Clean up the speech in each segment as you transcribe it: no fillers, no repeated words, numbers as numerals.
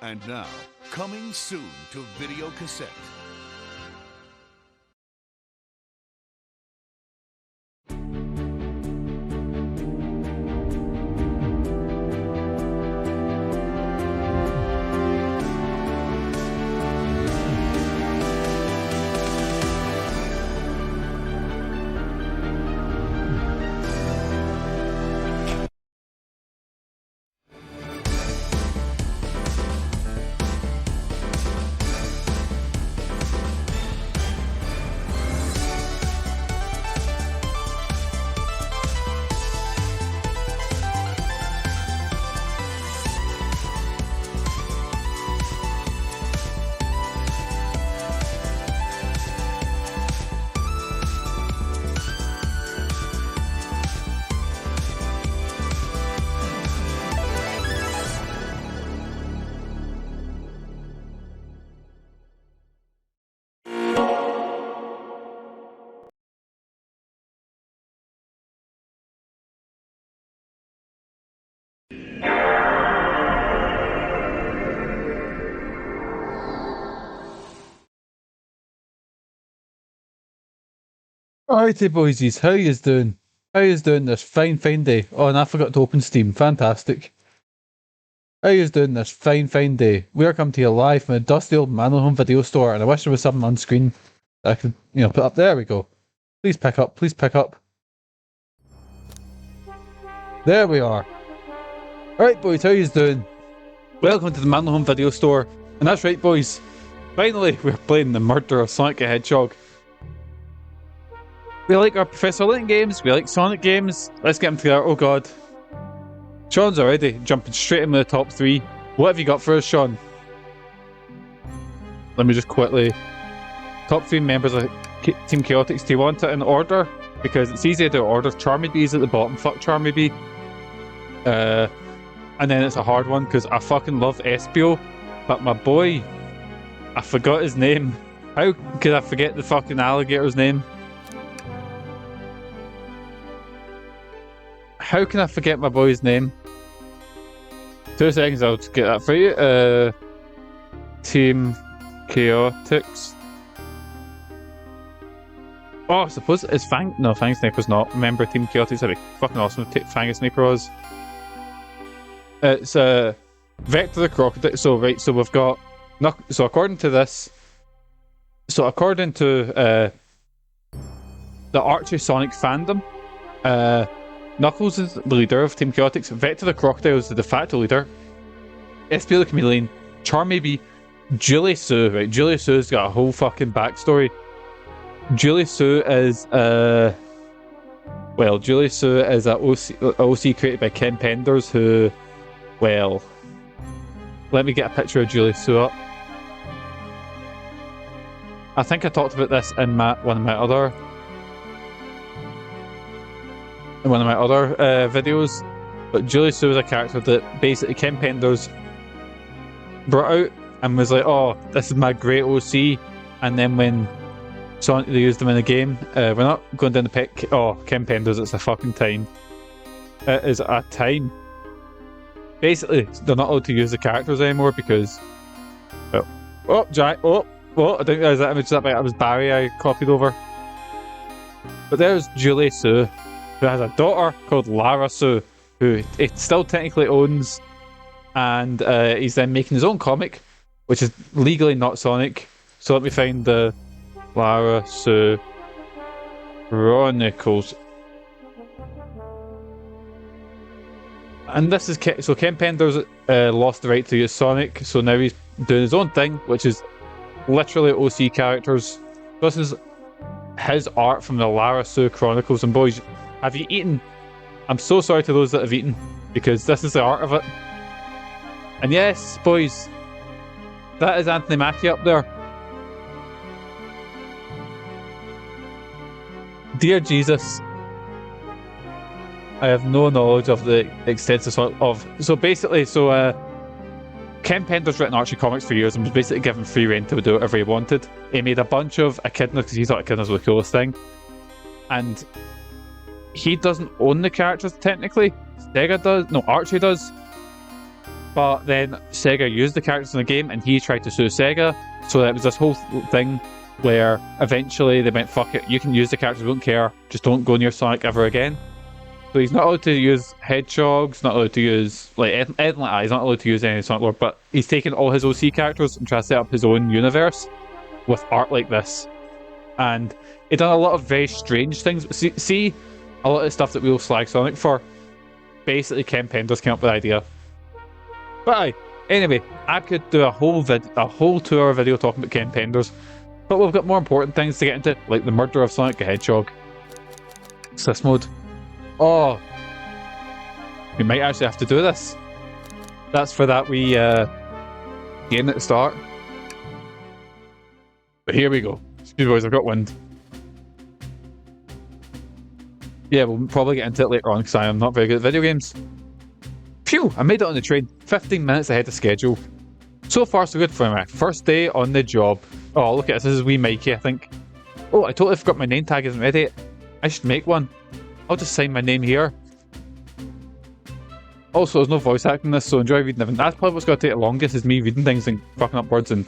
And now, coming soon to video cassette. Alrighty, boysies, how yous doing? How yous doing this fine day? Oh, and I forgot to open Steam. Fantastic. How yous doing this fine day? We are coming to you live from a dusty old Manor Home video store, and I wish there was something on screen that I could, put up. There we go. Please pick up. Please pick up. There we are. Alright, boys, how yous doing? Welcome to the Manor Home video store. And that's right, boys. Finally, we're playing the murder of Sonic the Hedgehog. We like our Professor Layton games, we like Sonic games. Let's get them together. Oh god. Sean's already jumping straight into the top 3. What have you got for us, Sean? Let me just quickly... Top 3 members of Team Chaotix. Do you want it in order? Because it's easy to do order. Charmy Bee's at the bottom. Fuck Charmy Bee. And then it's a hard one, because I fucking love Espio. But my boy... I forgot his name. How could I forget the fucking alligator's name? How can I forget my boy's name? 2 seconds, I'll just get that for you. Team Chaotix. Oh, I suppose it's Fang. No, Fang Sniper's not. Remember, Team Chaotix would be fucking awesome if Fang Sniper was. It's Vector the Crocodile. So, right, so we've got. So, according to this. So, according to the Archie Sonic fandom, Knuckles is the leader of Team Chaotix, Vector the Crocodile is the de facto leader, Espio the Chameleon, Charmy Bee, Julie Sue, right? Julie Sue's got a whole fucking backstory. Julie Sue is Julie Sue is a OC created by Ken Penders, who, well, let me get a picture of Julie Sue up. I think I talked about this in one of my other videos, but Julie Sue is a character that basically Ken Penders brought out and was like, oh, this is my great OC, and then when Sonic they used them in the game, we're not going down the pick. Oh, Ken Penders, it's a fucking time. It is a time. Basically, they're not allowed to use the characters anymore because, I didn't realise that image that was Barry I copied over. But there's Julie Sue, who has a daughter called Lara Sue, who he still technically owns, and he's then making his own comic, which is legally not Sonic. So let me find the Lara Sue Chronicles. And this is so Ken Penders lost the right to use Sonic, so now he's doing his own thing, which is literally OC characters. This is his art from the Lara Sue Chronicles, and boys, have you eaten? I'm so sorry to those that have eaten, because this is the art of it. And yes, boys, that is Anthony Mackie up there. Dear Jesus, I have no knowledge of the extensive of... So basically, Ken Penders written Archie comics for years and was basically given free rein to do whatever he wanted. He made a bunch of echidnas because he thought echidnas were the coolest thing. And he doesn't own the characters technically. Sega does. No, Archie does. But then Sega used the characters in the game, and he tried to sue Sega. So it was this whole thing where eventually they went, fuck it, you can use the characters, we don't care, just don't go near Sonic ever again. So he's not allowed to use Hedgehogs, not allowed to use, like, anything like that. He's not allowed to use any Sonic lore, but he's taken all his OC characters and tried to set up his own universe with art like this. And he done a lot of very strange things. See a lot of the stuff that we'll slag Sonic for, basically Ken Penders came up with the idea. But aye, anyway, I could do a whole 2-hour video talking about Ken Penders, but we've got more important things to get into, like the murder of Sonic the Hedgehog. Sys mode. Oh, we might actually have to do this. That's for that wee game at the start. But here we go. Excuse me boys, I've got wind. Yeah, we'll probably get into it later on because I am not very good at video games. Phew, I made it on the train 15 minutes ahead of schedule. So far so good for my first day on the job. Oh, look at this, this is wee Mikey, I think. Oh, I totally forgot my name tag isn't ready. I should make one. I'll just sign my name here. Also, there's no voice acting in this, so enjoy reading everything. That's probably what's going to take the longest, is me reading things and fucking up words. And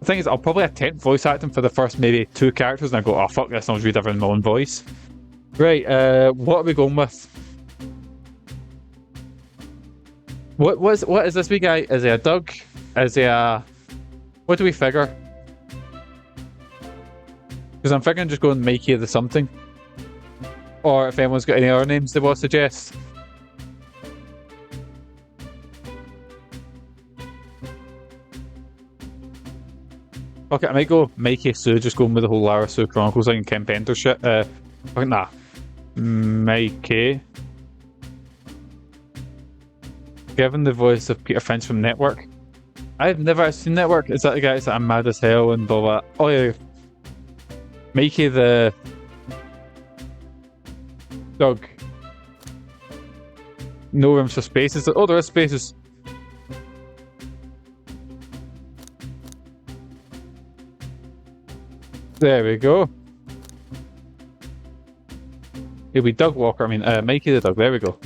the thing is, I'll probably attempt voice acting for the first maybe 2 characters, and I go, oh fuck this, and I'll just read everything in my own voice. Right, what are we going with? What is this wee guy? Is he a Dug? Is he a... What do we figure? Because I'm figuring just going Mikey the something. Or if anyone's got any other names they want to suggest. Okay, I might go Mikey Sue, just going with the whole Lara Sue Chronicles thing and Ken Penders shit. Nah. Mikey. Given the voice of Peter Finch from Network. I've never seen Network. Is that the guy that's like, I'm mad as hell and blah blah? Oh yeah. Mikey the Dug. No room for spaces. Oh, there are spaces. There we go. He'll be Doug Walker. I mean, Mikey the Dug. There we go.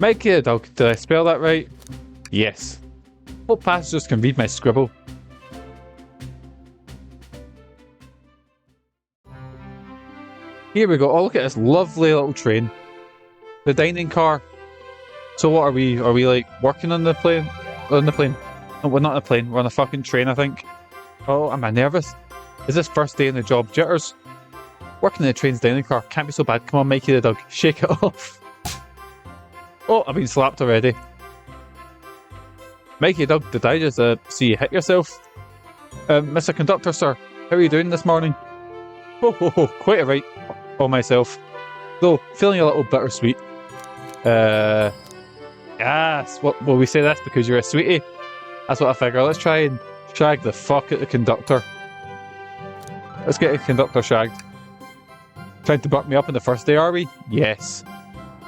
Mikey the Dug. Did I spell that right? Yes. Hope passengers can read my scribble. Here we go. Oh, look at this lovely little train. The dining car. So what are we? Are we like working on the plane? On the plane? No, we're not on a plane. We're on a fucking train, I think. Oh, am I nervous? Is this first day in the job jitters? Working in the train's dining car. Can't be so bad. Come on, Mikey the Dug. Shake it off. Oh, I've been slapped already. Mikey Dug, did I just see you hit yourself? Mr. Conductor, sir, how are you doing this morning? Oh, quite a right on myself. Though, feeling a little bittersweet. Yes, what will we say this because you're a sweetie? That's what I figure. Let's try and shag the fuck at the conductor. Let's get the conductor shagged. Trying to buck me up on the first day, are we? Yes.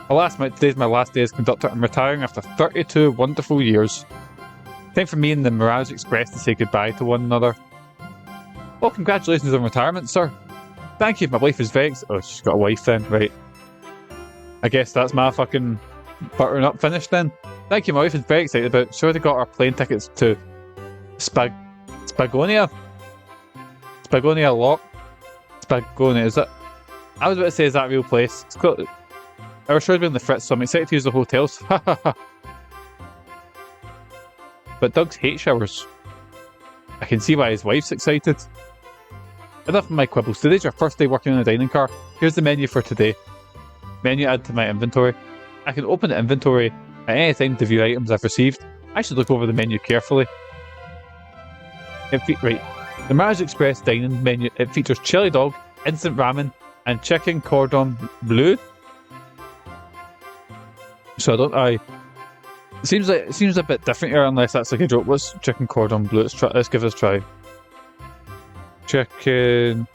Today's my last day as conductor. I'm retiring after 32 wonderful years. Time for me and the Mirage Express to say goodbye to one another. Well, congratulations on retirement, sir. Thank you, my wife is vexed. Oh, she's got a wife then, right. I guess that's my fucking buttering up finish then. Thank you, my wife is very excited about. She already got our plane tickets to Spagonia? Spagonia Lock? Spagonia, is it? I was about to say, is that a real place? It's called... I was sure to be on the fritz, so I'm excited to use the hotels. But Doug's hate showers. I can see why his wife's excited. Enough of my quibbles. Today's your first day working in a dining car. Here's the menu for today. Menu add to my inventory. I can open the inventory at any time to view items I've received. I should look over the menu carefully. Right. The Mirage Express dining menu, it features chili dog, instant ramen, and chicken cordon bleu. So it seems a bit different here, unless that's like a joke. What's chicken cordon bleu? Let's give this a try. Chicken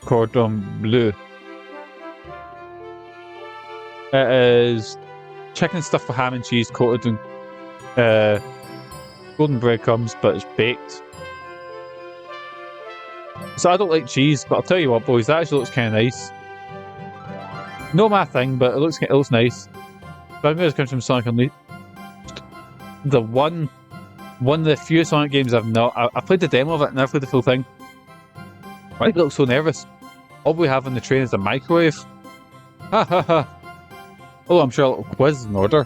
cordon bleu. It is chicken stuffed with ham and cheese coated in golden breadcrumbs, but it's baked. So I don't like cheese, but I'll tell you what, boys, that actually looks kind of nice. No my thing, but it looks nice. But I'm going to come from Sonic Unleashed. the one of the few Sonic games I've not. I played the demo of it and never played the full thing. Why do you look so nervous? All we have on the train is a microwave. Ha ha ha. Oh, I'm sure a little quiz in order.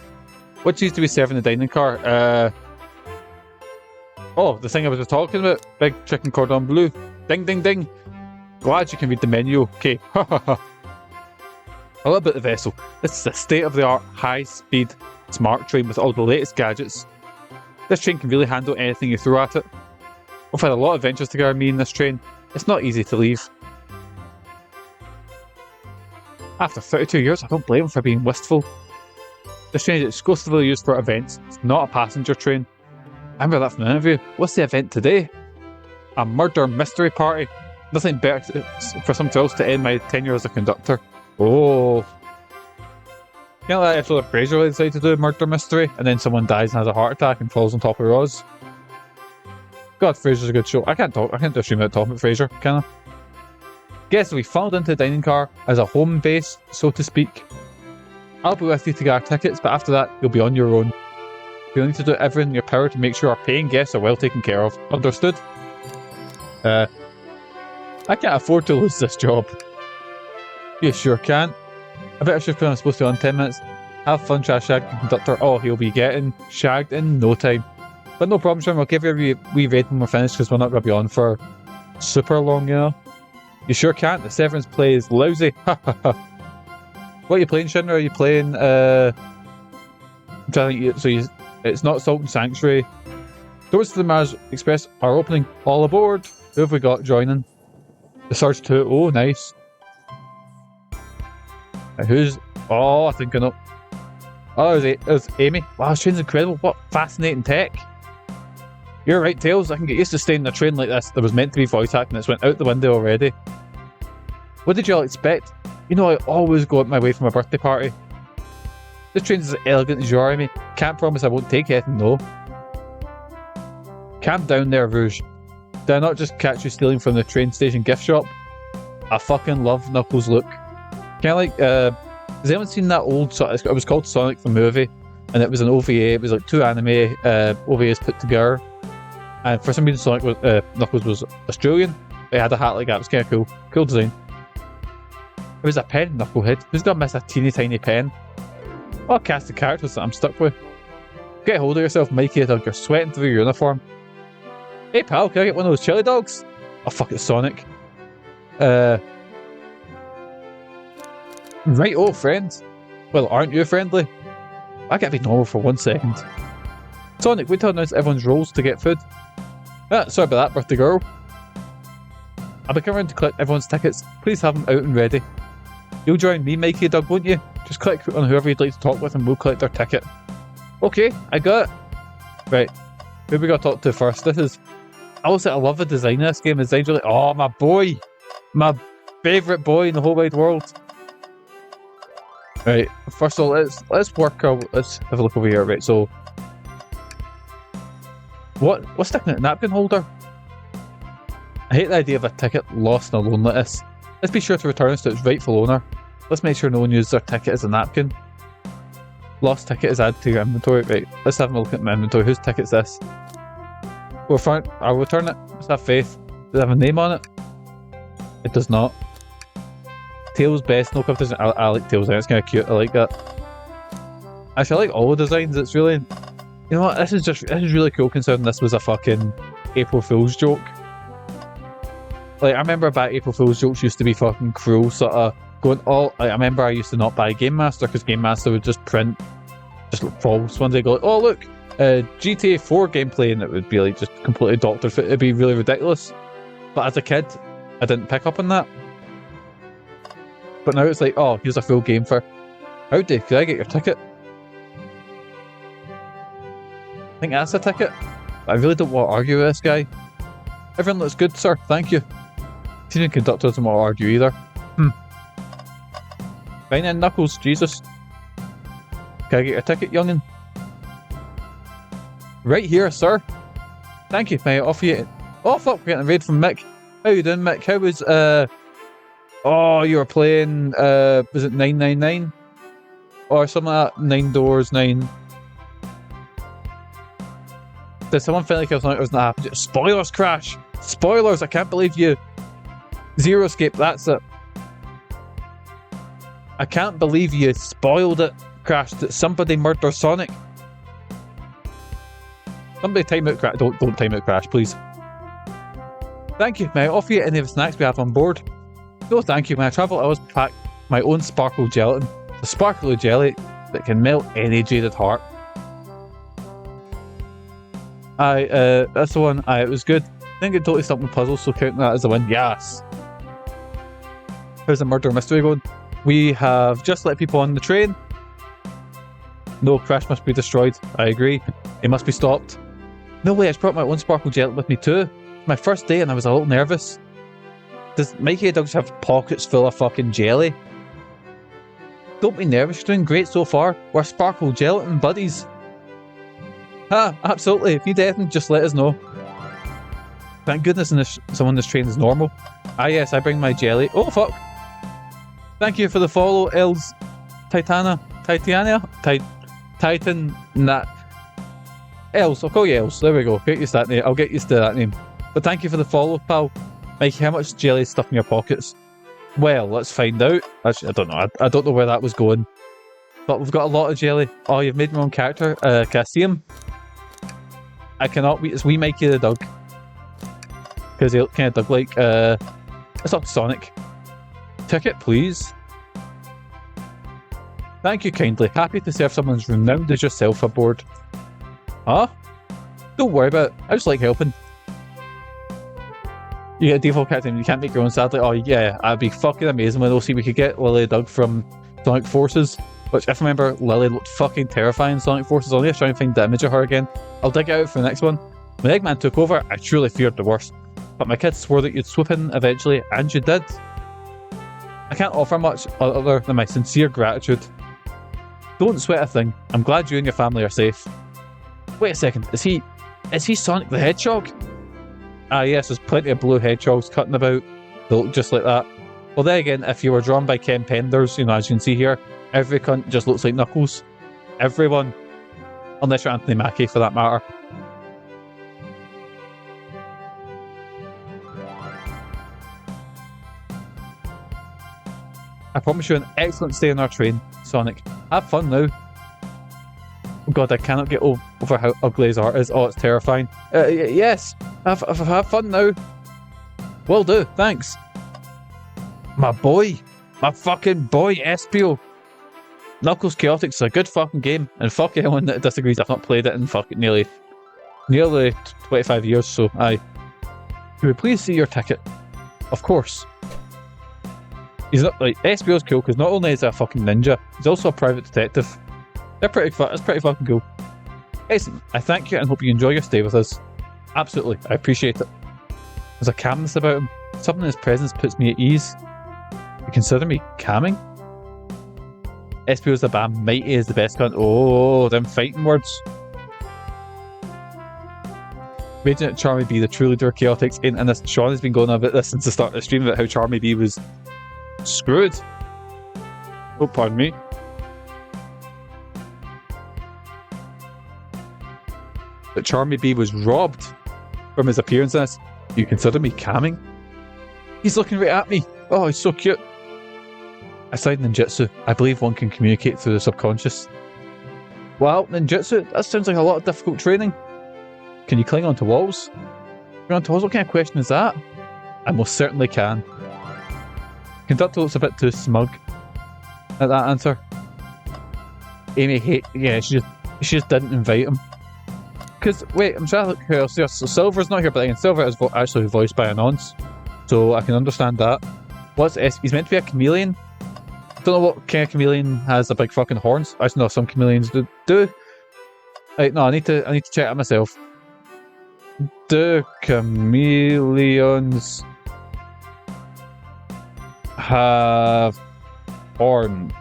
What cheese do we serve in the dining car? Oh, the thing I was just talking about. Big chicken cordon bleu. Ding ding ding. Glad you can read the menu. Okay. Ha ha ha. A little bit of the vessel. This is a state-of-the-art, high-speed, smart train with all the latest gadgets. This train can really handle anything you throw at it. We've had a lot of adventures together, me and this train. It's not easy to leave. After 32 years, I don't blame him for being wistful. This train is exclusively used for events. It's not a passenger train. I remember that from the interview. What's the event today? A murder mystery party. Nothing better for somebody else to end my tenure as a conductor. Oh. You know that episode of Frasier where they decide to do a murder mystery and then someone dies and has a heart attack and falls on top of Roz? God, Frasier's a good show. I can't do a stream without talking about Frasier, can I? Guess we funneled into the dining car as a home base, so to speak. I'll be with you to get our tickets, but after that, you'll be on your own. You'll need to do everything in your power to make sure our paying guests are well taken care of. Understood? I can't afford to lose this job. You sure can't. I bet I should put on supposed to be on 10 minutes. Have fun, shag the conductor. Oh, he'll be getting shagged in no time. But no problem, Sean. I'll give you a wee raid when we're finished because we're not going to be on for super long, you know. You sure can't. The Severance play is lousy. Ha ha ha. What are you playing, Shinra? Are you playing, I'm trying to think, it's not Salt and Sanctuary. Doors to the Mirage Express are opening. All aboard. Who have we got joining? The Surge 2. Oh, nice. Who's... Oh, I think I know. Oh, it was Amy. Wow, this train's incredible. What fascinating tech. You're right, Tails. I can get used to staying in a train like this. There was meant to be voice acting. It's went out the window already. What did you all expect? You know I always go out my way for my birthday party. This train's as elegant as you are, Amy. Can't promise I won't take it, no. Calm down there, Rouge. Did I not just catch you stealing from the train station gift shop? I fucking love Knuckles' look. Kind of like, has anyone seen that old, it was called Sonic the Movie, and it was an OVA, it was like two anime OVAs put together, and for some reason Knuckles was Australian. He had a hat like that, it was kind of cool. Cool design. It was a pen, Knucklehead. Who's gonna miss a teeny tiny pen? What a cast of characters that I'm stuck with. Get a hold of yourself, Mikey the Dug, you're sweating through your uniform. Hey pal, can I get one of those chili dogs? Oh fuck, it's Sonic. Right, oh friend. Well, aren't you friendly? I can't be normal for 1 second. Sonic, wait till I announce everyone's roles to get food. Sorry about that, birthday girl. I'll be coming around to collect everyone's tickets. Please have them out and ready. You'll join me, Mikey the Dug, won't you? Just click on whoever you'd like to talk with and we'll collect their ticket. Okay, I got it. Right, who we got to talk to first? This is... I love the design of this game. The design's really... Oh, my boy! My favourite boy in the whole wide world. Right, first of all, let's have a look over here. Right, so... What's sticking in a napkin holder? I hate the idea of a ticket lost in a loan like this. Let's be sure to return it to its rightful owner. Let's make sure no one uses their ticket as a napkin. Lost ticket is added to your inventory. Right, let's have a look at my inventory. Whose ticket's this? I'll return it. Let's have faith. Does it have a name on it? It does not. Tails best. No competition. I like Tails. It's kind of cute. I like that. Actually, I like all the designs. It's really... You know what? This is really cool considering this was a fucking April Fool's joke. Like, I remember back April Fool's jokes used to be fucking cruel, sort of going all... Like, I remember I used to not buy Game Master because Game Master would just print just false ones. They'd go like, oh look, GTA 4 gameplay, and it would be like just completely doctored. It'd be really ridiculous. But as a kid, I didn't pick up on that. But now it's like, oh, here's a full game for... Howdy, could I get your ticket? I think that's a ticket. But I really don't want to argue with this guy. Everyone looks good, sir. Thank you. Senior conductor doesn't want to argue either. Fine then, Knuckles. Jesus. Can I get your ticket, youngin? Right here, sir. Thank you. May I offer you... Oh, fuck. We're getting a raid from Mick. How you doing, Mick? How was... Oh, you were playing... Was it 999? Or something like that? 9 doors, 9... Did someone feel like it was not happening? Spoilers, Crash! Spoilers! I can't believe you. Zero Escape, that's it. I can't believe you spoiled it, Crash, that somebody murdered Sonic. Somebody time out Crash. Don't time out Crash, please. Thank you. May I offer you any of the snacks we have on board? No, thank you. When I travel, I always pack my own sparkle gelatin. The sparkly jelly that can melt any jaded heart. That's the one. It was good. I think it totally stumped the puzzle, so counting that as a win. Yes. How's the murder mystery going? We have just let people on the train. No, Crash must be destroyed. I agree. It must be stopped. No way, I just brought my own sparkle gelatin with me too. My first day and I was a little nervous. Does Mikey the Dug have pockets full of fucking jelly? Don't be nervous, you're doing great so far. We're sparkle gelatin buddies. Ha, absolutely. If you need anything, just let us know. Thank goodness someone in this train is normal. Ah yes, I bring my jelly. Oh fuck. Thank you for the follow, Els Titan Nat Els, I'll call you Els. There we go. Get used to that name. I'll get used to that name. But thank you for the follow, pal. Mikey, how much jelly is stuffed in your pockets? Well, let's find out. Actually, I don't know. I don't know where that was going. But we've got a lot of jelly. Oh, you've made my own character. Can I see him? I cannot. It's wee Mikey the Dug. Because he look kind of Dug-like. It's not Sonic. Ticket, please. Thank you kindly. Happy to serve someone as renowned as yourself aboard. Huh? Don't worry about it. I just like helping. You get a default character and you can't make your own, sadly. Oh yeah, that'd be fucking amazing when we could get Lily the Dug from Sonic Forces. Which, if I remember, Lily looked fucking terrifying in Sonic Forces. I'll need to try and find the image of her again. I'll dig it out for the next one. When Eggman took over, I truly feared the worst. But my kids swore that you'd swoop in eventually, and you did. I can't offer much other than my sincere gratitude. Don't sweat a thing. I'm glad you and your family are safe. Wait a second, is he Sonic the Hedgehog? Ah yes, there's plenty of blue hedgehogs cutting about. They look just like that. Well then again, if you were drawn by Ken Penders, as you can see here, every cunt just looks like Knuckles. Everyone. Unless you're Anthony Mackie for that matter. I promise you an excellent stay on our train, Sonic. Have fun now. Oh god, I cannot get over how ugly his art is. Oh, it's terrifying. Yes, have fun now. Will do, thanks. My boy. My fucking boy, Espio. Knuckles Chaotix is a good fucking game, and fuck anyone that disagrees. I've not played it in fucking nearly 25 years, so aye. Could we please see your ticket? Of course. He's not like Espio's cool because not only is he a fucking ninja, he's also a private detective. They're pretty fun. It's pretty fucking cool. Excellent. I thank you and hope you enjoy your stay with us. Absolutely, I appreciate it. There's a calmness about him. Something in his presence puts me at ease. You consider me calming? Espio's the bam. Mighty is the best cunt. Oh, them fighting words. Imagine that Charmy B, the true leader of Chaotix, and this Sean has been going on about this since the start of the stream about how Charmy B was screwed. Oh, pardon me. That Charmy B was robbed from his appearance in this. You consider me calming? He's looking right at me. Oh, he's so cute. Aside ninjutsu, I believe one can communicate through the subconscious. Wow, ninjutsu? That sounds like a lot of difficult training. Can you cling onto walls? Cling onto walls? What kind of question is that? I most certainly can. Conductor looks a bit too smug at that answer. Amy yeah, she just didn't invite him. Because, wait, I'm trying to look who else here. So Silver's not here, but again, Silver is actually voiced by a nonce. So I can understand that. He's meant to be a chameleon. Don't know what kind of chameleon has the big fucking horns. I just know some chameleons do. Right, no, I need to check it myself. Do chameleons have horns?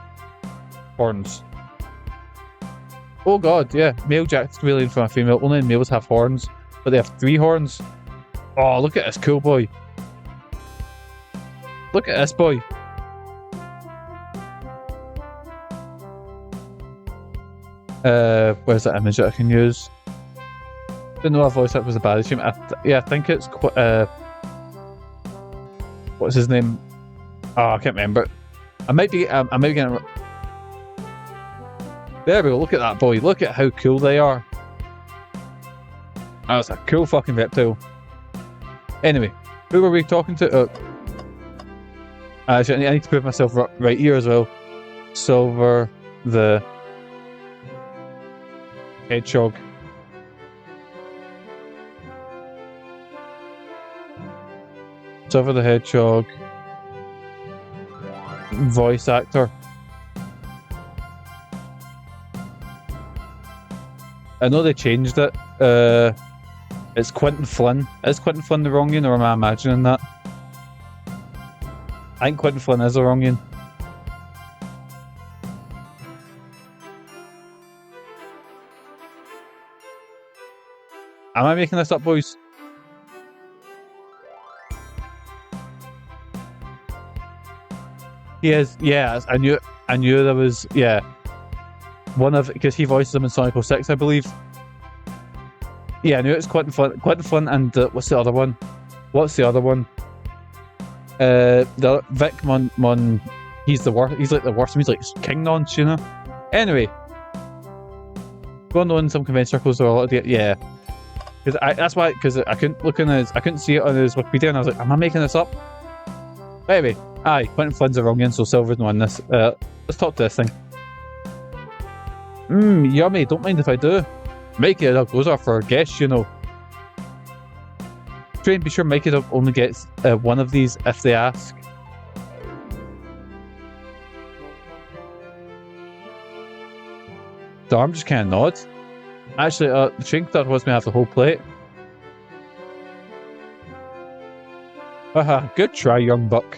Oh god, yeah. Male jacked chameleon from a female. Only males have horns, but they have 3 horns. Oh, look at this cool boy. Look at this boy. Where's that image that I can use? Didn't know our voice act was a bad issue. Yeah, I think it's what's his name? Oh, I can't remember. I might be getting. There we go. Look at that boy. Look at how cool they are. That's a cool fucking reptile. Anyway, who were we talking to? Actually, I need to prove myself right here as well. Silver the Hedgehog. Silver the Hedgehog. Voice actor. I know they changed it. It's Quentin Flynn. Is Quentin Flynn the wrong-un, or am I imagining that? I think Quentin Flynn is the wrong-un. Am I making this up, boys? He is. Yeah, I knew there was. Yeah, one of, because he voices him in Sonic 06, I believe. Yeah, I knew it was Quentin Flynn. Quentin Flynn and what's the other one? The Vic Mon. He's the worst. He's like the worst. He's like King Nonce, you know. Anyway, going on in some convention circles, there are a lot of yeah. Because I couldn't look in his, I couldn't see it on his Wikipedia, and I was like, am I making this up? Anyway, aye, Quentin Flynn's the wrong one, so Silver's won this. Let's talk to this thing. Yummy. Don't mind if I do. Mikey the Dug, those are for our guests, you know. Train, be sure Mikey the Dug only gets one of these if they ask. The arm just kind of nods. Actually, the Train Dog wants me to have the whole plate. Haha, good try, young buck.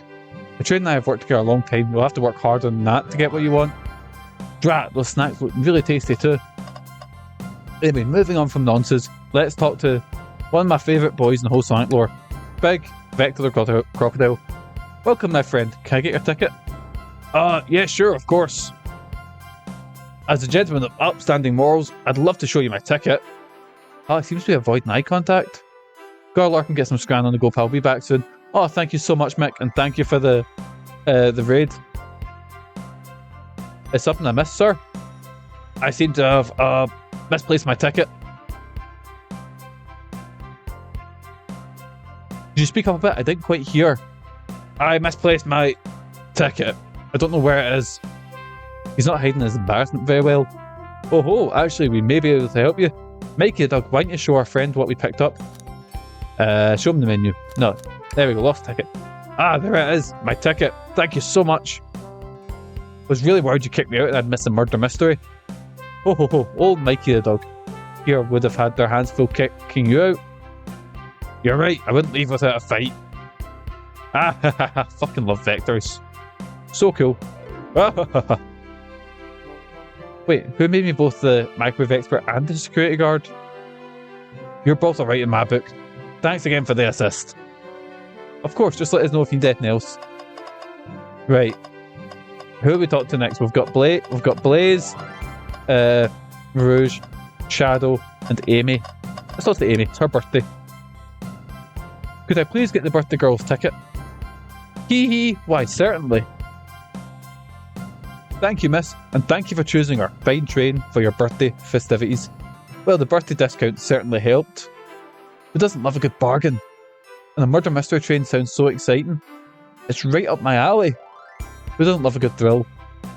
The Train and I have worked together a long time. You'll have to work harder than that to get what you want. Drat, those snacks look really tasty too. Anyway, moving on from nonsense, let's talk to one of my favourite boys in the whole Sonic lore. Big Vector the Crocodile. Welcome, my friend. Can I get your ticket? Yeah, sure, of course. As a gentleman of upstanding morals, I'd love to show you my ticket. Oh, he seems to be avoiding eye contact. Go lurk and get some scran on the go, pal. I'll be back soon. Oh, thank you so much, Mick, and thank you for the raid. Is something I missed, sir? I seem to have misplaced my ticket. Did you speak up a bit? I didn't quite hear. I misplaced my ticket. I don't know where it is. He's not hiding his embarrassment very well. Oh ho, actually, we may be able to help you. Mikey the Dug, why don't you show our friend what we picked up? Show him the menu. No, there we go, lost ticket. Ah, there it is, my ticket. Thank you so much. I was really worried you kicked me out and I'd missed a murder mystery. Oh ho ho, old Mikey the Dug here would have had their hands full kicking you out. You're right, I wouldn't leave without a fight. Ah ha ha ha, fucking love vectors. So cool. Ah ha ha ha. Wait, who made me both the microwave expert and the security guard? You're both alright in my book. Thanks again for the assist. Of course, just let us know if you need anything else. Right. Who are we talking to next? We've got Blaze, Mirage, Shadow, and Amy. Let's talk to Amy. It's her birthday. Could I please get the birthday girl's ticket? Hee hee. Why, certainly. Thank you, miss, and thank you for choosing our fine train for your birthday festivities. Well, the birthday discount certainly helped. Who doesn't love a good bargain? And a murder mystery train sounds so exciting. It's right up my alley. Who doesn't love a good thrill?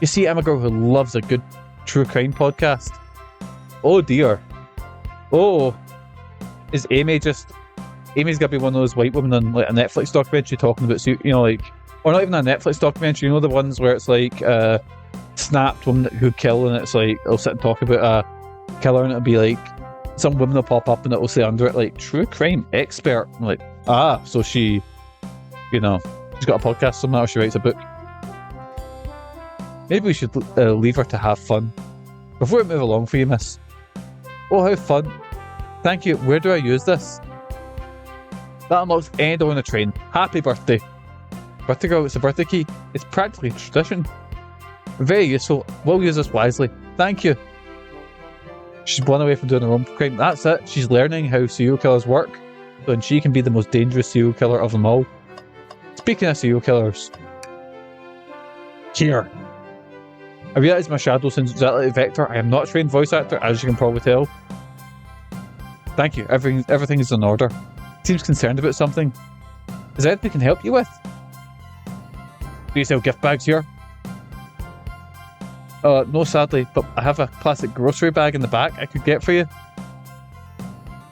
You see, I'm a girl who loves a good true crime podcast. Oh dear. Oh. Is Amy just... Amy's gonna be one of those white women on like a Netflix documentary talking about, you know, like... Or not even a Netflix documentary, you know, the ones where it's like... snapped women who kill, and it's like I'll sit and talk about a killer, and it'll be like some woman will pop up and it'll say under it like true crime expert. I'm like, so she, you know, she's got a podcast somewhere, or she writes a book. Maybe we should leave her to have fun before we move along for you, miss. Oh, how fun. Thank you. Where do I use this? That unlocks any door on the train. Happy birthday. Birthday girl, it's a birthday key. It's practically a tradition. Very useful. We'll use this wisely. Thank you. She's one away from doing her own crime. That's it. She's learning how serial killers work, so and she can be the most dangerous serial killer of them all. Speaking of serial killers, here. I realise my shadow sounds exactly like Vector. I am not a trained voice actor, as you can probably tell. Thank you. Everything is in order. Seems concerned about something. Is there anything we can help you with? Do you sell gift bags here? No, sadly, but I have a plastic grocery bag in the back I could get for you.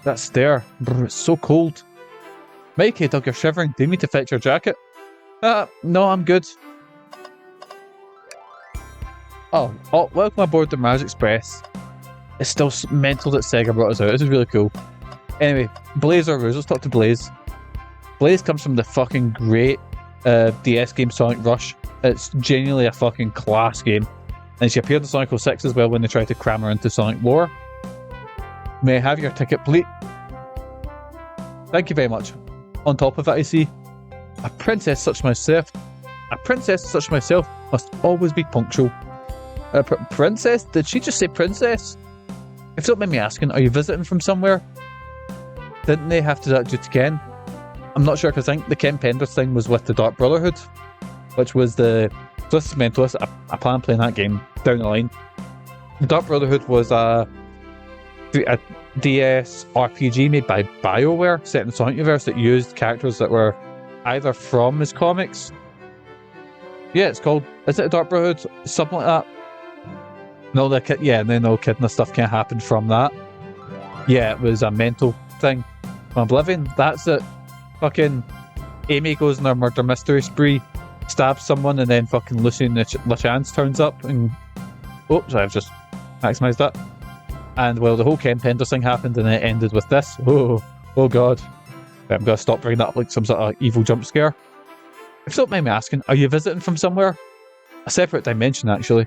That's there. Brr, it's so cold. Mikey, Doug, you're shivering. Do you need to fetch your jacket? No, I'm good. Oh, welcome aboard the Mirage Express. It's still mental that Sega brought us out. This is really cool. Anyway, Blaze or Rouge. Let's talk to Blaze. Blaze comes from the fucking great DS game Sonic Rush. It's genuinely a fucking class game. And she appeared in Sonic 06 as well when they tried to cram her into Sonic lore. May I have your ticket, please? Thank you very much. On top of that, I see a princess such as myself must always be punctual. Princess? Did she just say princess? If you don't mind me asking, are you visiting from somewhere? Didn't they have to do that due to Ken? I'm not sure, because I think the Ken Penders thing was with the Dark Brotherhood, which was the... So this is mental. I plan on playing that game down the line. The Dark Brotherhood was a DS RPG made by BioWare, set in the Sonic universe, that used characters that were either from his comics. Yeah, it's called... Is it a Dark Brotherhood? Something like that. No, no kidding, the stuff can't happen from that. Yeah, it was a mental thing. From Oblivion, that's it. Fucking Amy goes on her murder mystery spree, stabs someone, and then fucking Lucien LeChance turns up and... Oh, sorry, I've just maximised that. And, well, the whole Ken Penders thing happened, and it ended with this. Oh god. I'm going to stop bringing that up like some sort of evil jump scare. If you don't mind me asking, are you visiting from somewhere? A separate dimension, actually.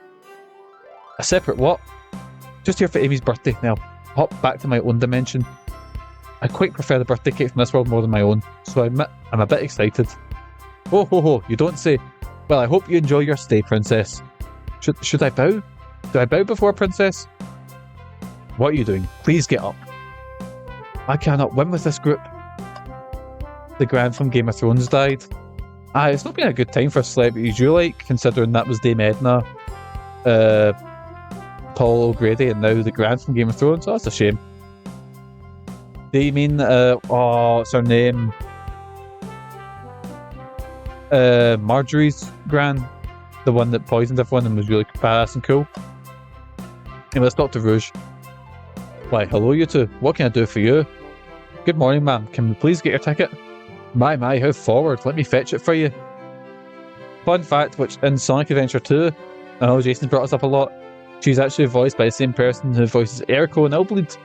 A separate what? Just here for Amy's birthday. Now, hop back to my own dimension. I quite prefer the birthday cake from this world more than my own, so I'm a bit excited. Oh ho ho, you don't say. Well, I hope you enjoy your stay, princess. Should I bow? Do I bow before, princess? What are you doing? Please get up. I cannot win with this group. The Gran from Game of Thrones died. It's not been a good time for celebrities you like, considering that was Dame Edna, Paul O'Grady, and now the Gran from Game of Thrones. Oh, that's a shame. Do you mean, what's her name? Marjorie's Gran? The one that poisoned everyone and was really badass and cool? Anyway, let's talk to Rouge. Why, hello you two. What can I do for you? Good morning, ma'am. Can we please get your ticket? My, how forward. Let me fetch it for you. Fun fact, which in Sonic Adventure 2, I know Jason's brought us up a lot, she's actually voiced by the same person who voices Eriko and Elbleed.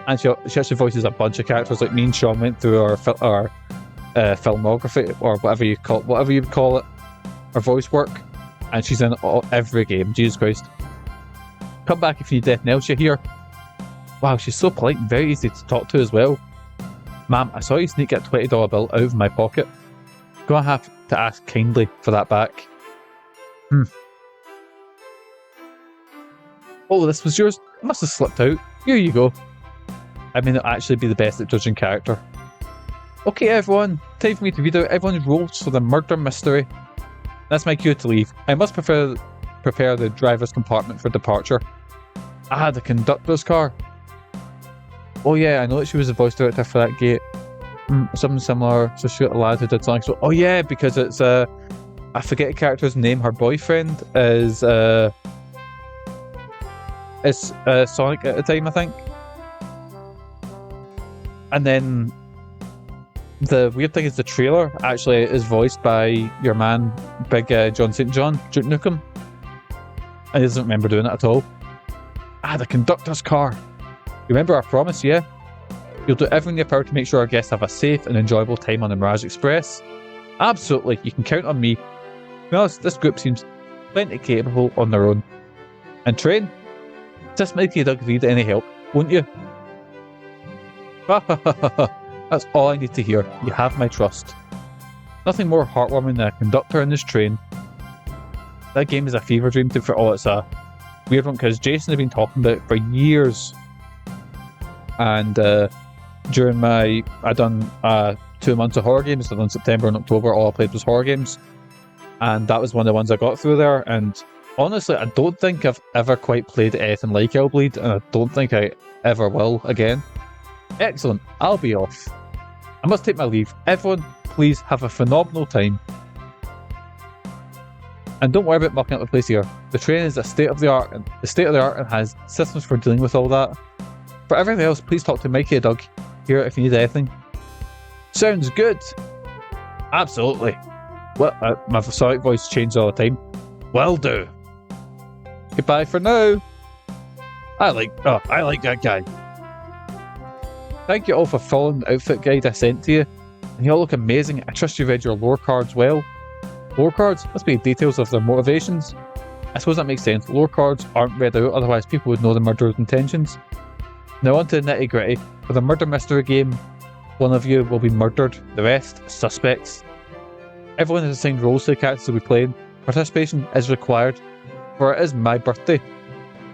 And she actually voices a bunch of characters. Like me and Sean went through our filmography, or whatever you would call it, her voice work, and she's in every game. Jesus Christ. Come back if you need anything else, you hear? Wow, she's so polite and very easy to talk to as well. Ma'am, I saw you sneak a $20 bill out of my pocket. Gonna have to ask kindly for that back. Oh, this was yours? It must have slipped out. Here you go. I may not actually be the best at judging character. Okay, everyone. Time for me to read out everyone's roles for the murder mystery. That's my cue to leave. I must prepare the driver's compartment for departure. The conductor's car. Oh yeah, I know that she was the voice director for that gate. Something similar. So she got a lad who did Sonic. So, oh yeah, because it's I forget the character's name. Her boyfriend is Sonic at the time, I think. And then the weird thing is the trailer actually is voiced by your man, Big John St. John, Duke Nukem. And he doesn't remember doing it at all. The conductor's car. Remember our promise, yeah? You'll do everything in your power to make sure our guests have a safe and enjoyable time on the Mirage Express. Absolutely, you can count on me. Well, this group seems plenty capable on their own. And Train, just Mikey the Dug need any help, won't you? That's all I need to hear. You have my trust. Nothing more heartwarming than a conductor in this train. That game is a fever dream for all. It's a weird one because Jason had been talking about it for years. and during I done 2 months of horror games. I done September and October. All I played was horror games, and that was one of the ones I got through there. And honestly, I don't think I've ever quite played anything like Hellbleed, and I don't think I ever will again. Excellent. I'll be off. I must take my leave. Everyone, please have a phenomenal time. And don't worry about mucking up the place here. The train is a state-of-the-art and has systems for dealing with all that. For everything else, please talk to Mikey the Dug here if you need anything. Sounds good. Absolutely. Well, my Sonic voice changes all the time. Will do. Goodbye for now. I like that guy. Thank you all for following the outfit guide I sent to you. And you all look amazing. I trust you read your lore cards well. Lore cards must be details of their motivations. I suppose that makes sense. Lore cards aren't read out, otherwise people would know the murderer's intentions. Now on to the nitty gritty. For the murder mystery game, one of you will be murdered, the rest suspects. Everyone has assigned roles to the characters they'll be playing. Participation is required, for it is my birthday.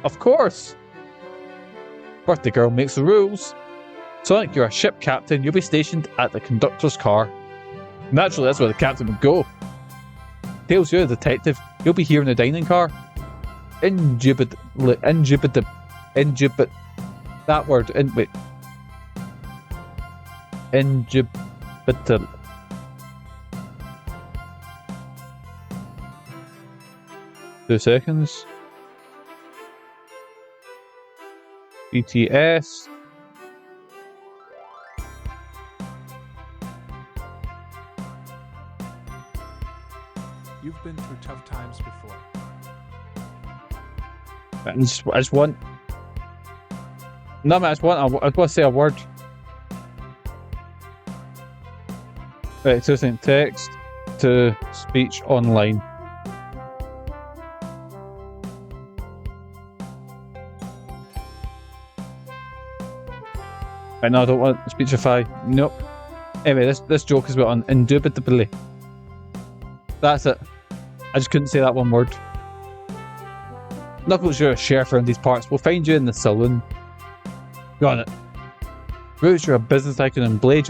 Of course! Birthday girl makes the rules. Sonic, you're a ship captain. You'll be stationed at the conductor's car. Naturally, that's where the captain would go. Tails, you're a detective. You'll be here in the dining car. That word. Indubitably. 2 seconds. BTS. You've been through tough times before. I just want... No, man, I want to say a word. Right, so saying text to speech online. Right, no, I don't want to speechify. Nope. Anyway, this joke is about on indubitably. That's it. I just couldn't say that one word. Knuckles, you're a sheriff around these parts. We'll find you in the saloon. Got it. Rouge, you're a business tycoon, and Blade,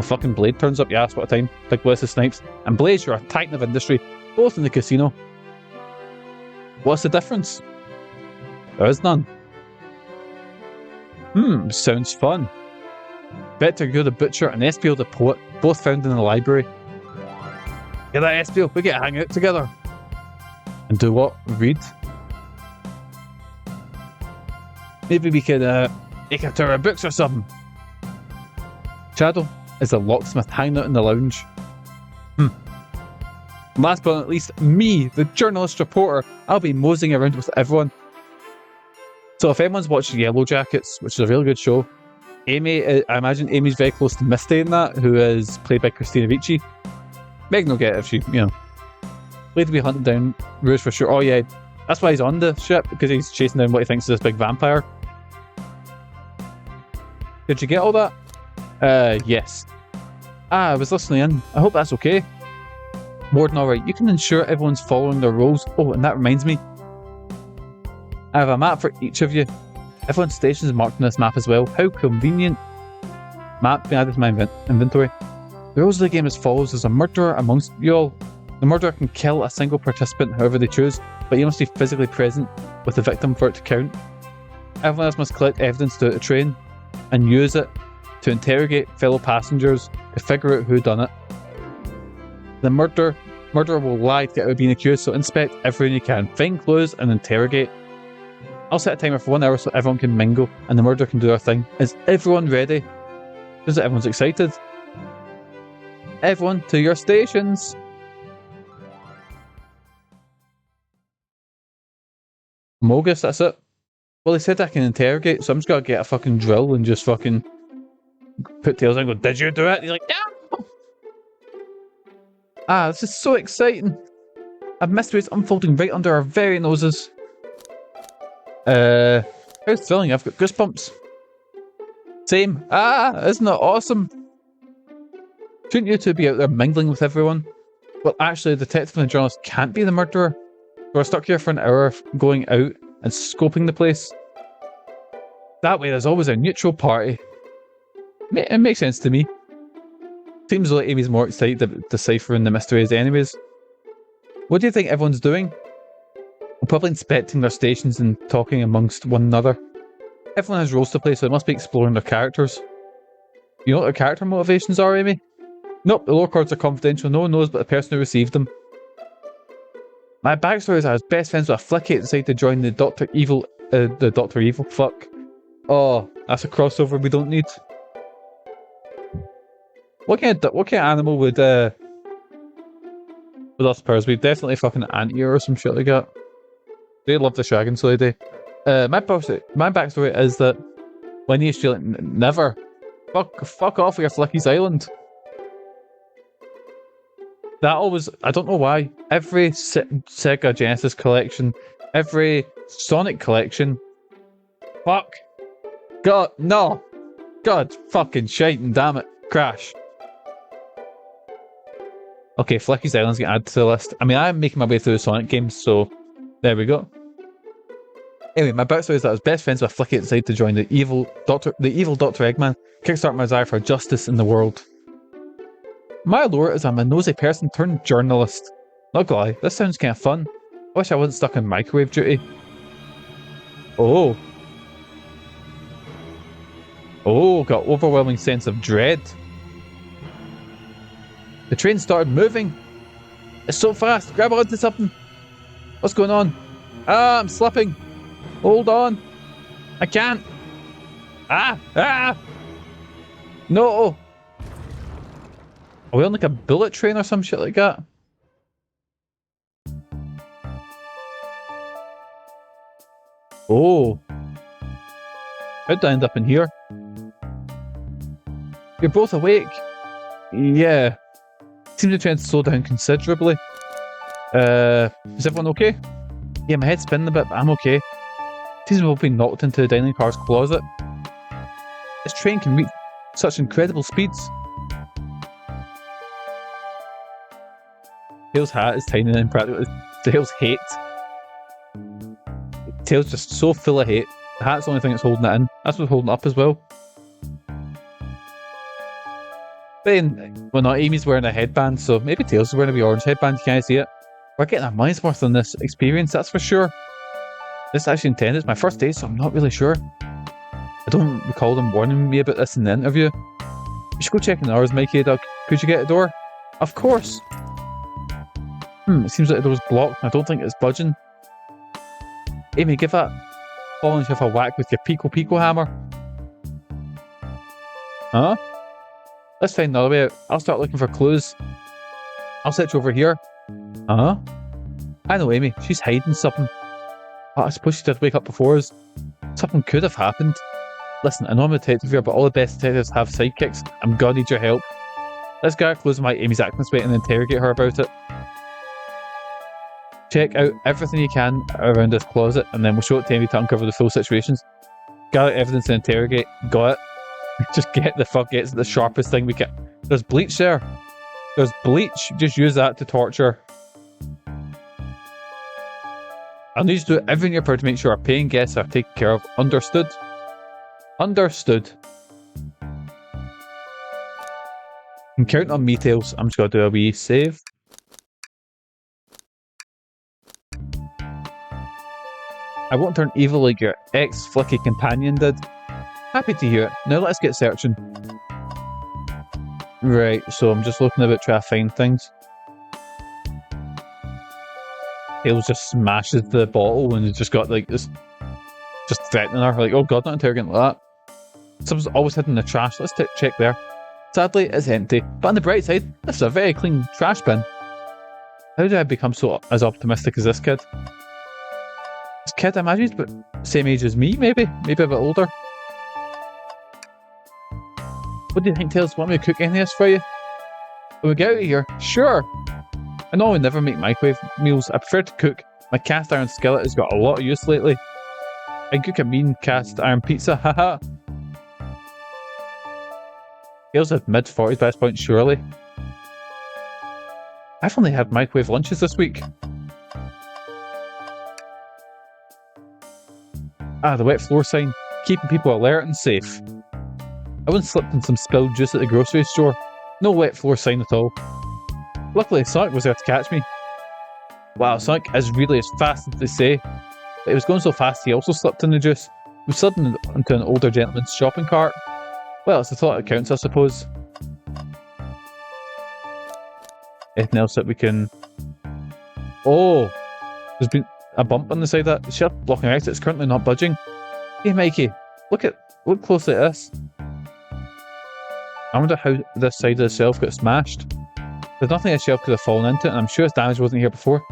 fucking Blade turns up. Yeah, that's what a time. Big Wesley Snipes. And Blaze, you're a titan of industry, both in the casino. What's the difference? There is none. Sounds fun. Vector, you're the butcher, and Espiel, the poet, both found in the library. Get that, Espiel, we get to hang out together. And do what? Read? Maybe we could take a tour of books or something. Shadow is the locksmith hanging out in the lounge. Last but not least, me, the journalist reporter. I'll be moseying around with everyone. So if anyone's watched Yellow Jackets, which is a really good show, Amy, I imagine Amy's very close to Misty in that, who is played by Christina Ricci. Megan will get it if she, Blade will be hunting down Rouge for sure. Oh yeah, that's why he's on the ship, because he's chasing down what he thinks is this big vampire. Did you get all that? Yes. I was listening in. I hope that's okay. Warden, alright. You can ensure everyone's following their roles. Oh, and that reminds me. I have a map for each of you. Everyone's station is marked on this map as well. How convenient. Map being added to my inventory. The rules of the game as follows. There's a murderer amongst you all. The murderer can kill a single participant however they choose, but you must be physically present with the victim for it to count. Everyone else must collect evidence throughout the train and use it to interrogate fellow passengers to figure out who done it. The murderer will lie to get out of being accused, so inspect everything you can. Find clues and interrogate. I'll set a timer for 1 hour so everyone can mingle and the murderer can do their thing. Is everyone ready? Seems like everyone's excited. Everyone to your stations. Mogus, that's it. Well, he said I can interrogate, so I'm just gonna get a fucking drill and just fucking put Tails in and go, did you do it? And he's like, no! Ah, this is so exciting. A mystery is unfolding right under our very noses. How's thrilling? I've got goosebumps. Same. Ah, isn't it awesome? Shouldn't you two be out there mingling with everyone? Well, actually, the detective and the journalist can't be the murderer. So we're stuck here for an hour going out and scoping the place. That way there's always a neutral party. It makes sense to me. Seems like Amy's more excited about deciphering the mysteries anyways. What do you think everyone's doing? We're probably inspecting their stations and talking amongst one another. Everyone has roles to play, so they must be exploring their characters. You know what their character motivations are, Amy? Nope, the lore cards are confidential. No one knows but the person who received them. My backstory is I was best friends with a flicky and decided to join the Dr. Evil... the Dr. Evil, fuck. Oh, that's a crossover we don't need. What kind of animal would with us pairs? We'd definitely fucking anteater or some shit like that. They love the dragon, so they do. My backstory is that when you feel like, never. Fuck off with your Flicky's Island. That always, I don't know why, every Sega Genesis collection, every Sonic collection, fuck. God, no. God fucking shite and damn it. Crash. Okay, Flicky's Island's getting added to the list. I mean, I'm making my way through the Sonic games, so there we go. Anyway, my backstory is that I was best friends with Flicky and decided to join the evil Dr. Eggman, kickstart my desire for justice in the world. My lore is I'm a nosy person turned journalist. Not gonna lie, this sounds kind of fun. I wish I wasn't stuck in microwave duty. Oh. Oh, got overwhelming sense of dread. The train started moving. It's so fast. Grab onto something. What's going on? Ah, I'm slipping. Hold on. I can't. Ah! No. Are we on like a bullet train or some shit like that? Oh. How'd I end up in here? You're both awake. Yeah. Seems to try and slow down considerably. Is everyone okay? Yeah, my head's spinning a bit, but I'm okay. Seems we've been knocked into the dining car's closet. This train can reach such incredible speeds. Tails' hat is tiny and impractical. Tails' hate. Tails just so full of hate. The hat's the only thing that's holding it in. That's what's holding it up as well. But then, well, not Amy's wearing a headband, so maybe Tails is wearing a wee orange headband. You can't see it. We're getting our money's worth on this experience, that's for sure. This is actually intended. It's my first day, so I'm not really sure. I don't recall them warning me about this in the interview. You should go check in ours, Mikey the Dug. Could you get a door? Of course. It seems like the door's blocked. I don't think it's budging. Amy, give that falling chef a whack with your Pico hammer. Huh? Let's find another way out. I'll start looking for clues. I'll set you over here. Huh? I know Amy. She's hiding something. Oh, I suppose she did wake up before us. Something could have happened. Listen, I know I'm a detective here, but all the best detectives have sidekicks. I'm gonna need your help. Let's get our clues and why Amy's acting this way and interrogate her about it. Check out everything you can around this closet, and then we'll show it to Amy to uncover the full situations. Gather evidence and interrogate. Got it. Just get the sharpest thing we can. There's bleach there. There's bleach. Just use that to torture. I'll need you to do everything in your power to make sure our paying guests are taken care of. Understood? Understood. I'm counting on me, Tails. I'm just gonna do a wee save. I won't turn evil like your ex-flicky companion did. Happy to hear it. Now let's get searching. Right, so I'm just looking about trying to find things. Tails just smashes the bottle and it's just got like this, just threatening her. Like, oh god, not interrogating like that. Something's always hidden in the trash. Let's check there. Sadly, it's empty. But on the bright side, this is a very clean trash bin. How did I become so as optimistic as this kid? This kid, I imagine, but same age as me, maybe? Maybe a bit older. What do you think, Tails? Want me to cook any of this for you? When we get out of here? Sure! I know I never make microwave meals. I prefer to cook. My cast iron skillet has got a lot of use lately. I can cook a mean cast iron pizza, haha. Tails had mid-40s by this point, surely. I've only had microwave lunches this week. Ah, the wet floor sign. keeping people alert and safe. I once slipped in some spilled juice at the grocery store. No wet floor sign at all. Luckily, Sonic was there to catch me. Wow, Sonic is really as fast as they say. But he was going so fast he also slipped in the juice. He slid into an older gentleman's shopping cart. Well, it's the thought that counts, I suppose. Anything else that we can... Oh! There's been a bump on the side of that shelf blocking our exit. It's currently not budging. Hey Mikey, look closely at this. I wonder how this side of the shelf got smashed. There's nothing a shelf could have fallen into, and I'm sure its damage wasn't here before.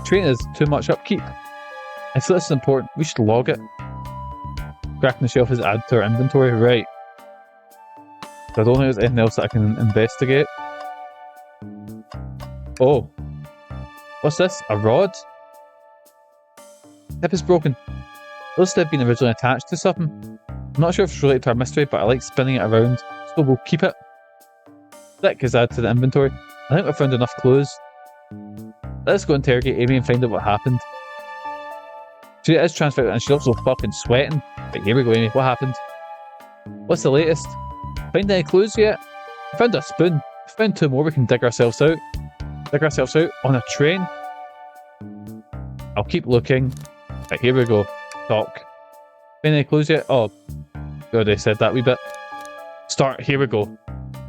Train is too much upkeep. If this is important, we should log it. Cracking the shelf is added to our inventory, right. So I don't think there's anything else that I can investigate. Oh. What's this? A rod? Tip is broken. It looks to have been originally attached to something. I'm not sure if it's related to our mystery, but I like spinning it around, so we'll keep it. Stick is added to the inventory. I think we've found enough clues. Let's go interrogate Amy and find out what happened. She is transferred and she's also fucking sweating. But here we go, Amy. What happened? What's the latest? Find any clues yet? We found a spoon. We found 2 more we can dig ourselves out. Dig ourselves out on a train. I'll keep looking. Right, here we go. Talk. Find any clues yet? Oh, we already said that wee bit. Start. Here we go.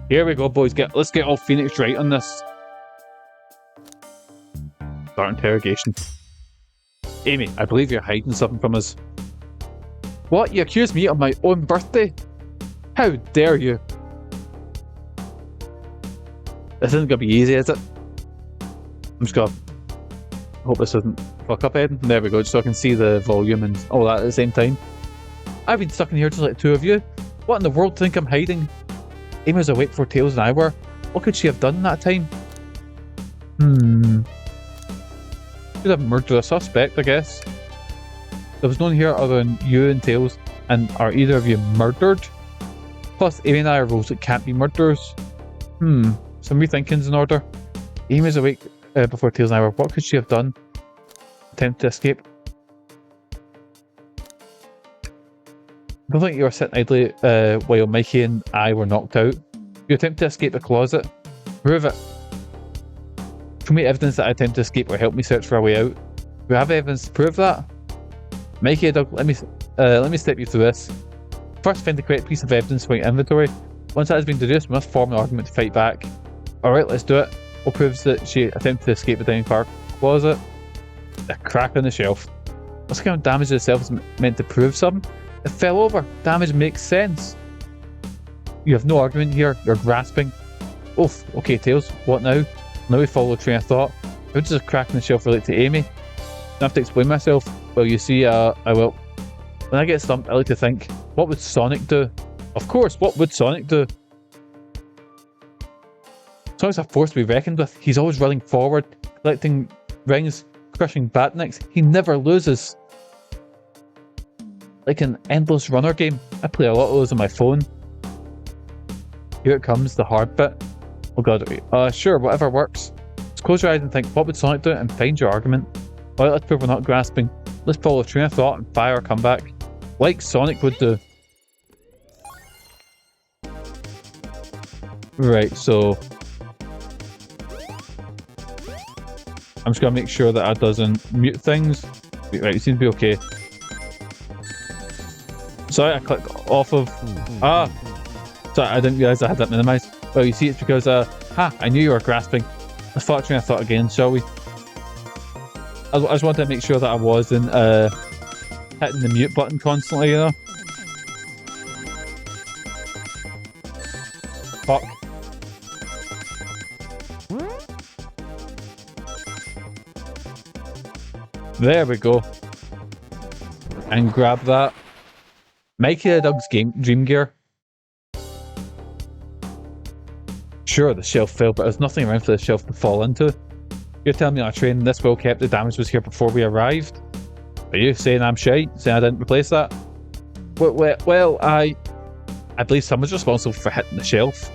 Here we go, boys. Let's get all Phoenix right on this. Start interrogation. Amy, I believe you're hiding something from us. What? You accuse me of my own birthday? How dare you? This isn't gonna be easy, is it? I'm just gonna hope this doesn't fuck up, Ed. There we go, just so I can see the volume and all that at the same time. I've been stuck in here just like 2 of you. What in the world do you think I'm hiding? Amy was awake before Tails and I were. What could she have done in that time? Could have murdered a suspect, I guess. There was no one here other than you and Tails, and are either of you murdered? Plus, Amy and I are roles that can't be murderers. Some rethinking's in order. Amy was awake before Tails and I were. What could she have done? Attempt to escape? I don't think you were sitting idly while Mikey and I were knocked out. You attempt to escape the closet. Prove it. Show me evidence that I attempt to escape or help me search for a way out. Do we have evidence to prove that? Mikey the Dug, let me step you through this. First, find the correct piece of evidence for your inventory. Once that has been deduced, we must form an argument to fight back. Alright, let's do it. What proves that she attempted to escape the dining car closet? A crack on the shelf. What kind of damage to the shelf is meant to prove something? It fell over. Damage makes sense. You have no argument here. You're grasping. Oof. Okay, Tails. What now? Now we follow a train of thought. How does a crack in the shelf relate to Amy? I have to explain myself. Well, you see, I will. When I get stumped, I like to think, what would Sonic do? Of course, what would Sonic do? Sonic's a force to be reckoned with. He's always running forward, collecting rings, crushing batnicks. He never loses. Like an endless runner game. I play a lot of those on my phone. Here it comes, the hard bit. Oh god, sure, whatever works. Just close your eyes and think, what would Sonic do? And find your argument. Alright, let's prove we're not grasping. Let's follow a train of thought and fire our comeback. Like Sonic would do. Right, so... I'm just gonna make sure that that doesn't mute things. Right, you seem to be okay. Sorry, I clicked off of... Sorry, I didn't realise I had that minimised. Well, you see, it's because, I knew you were grasping. Let's follow a train of thought again, shall we? I just wanted to make sure that I wasn't, hitting the mute button constantly, you know? Fuck. There we go. And grab that. Mikey the Dug's Dream Gear. Sure, the shelf fell, but there's nothing around for the shelf to fall into. You're telling me on a train this well kept the damage was here before we arrived? Are you saying I'm shy? Saying I didn't replace that? Well, I believe someone's responsible for hitting the shelf.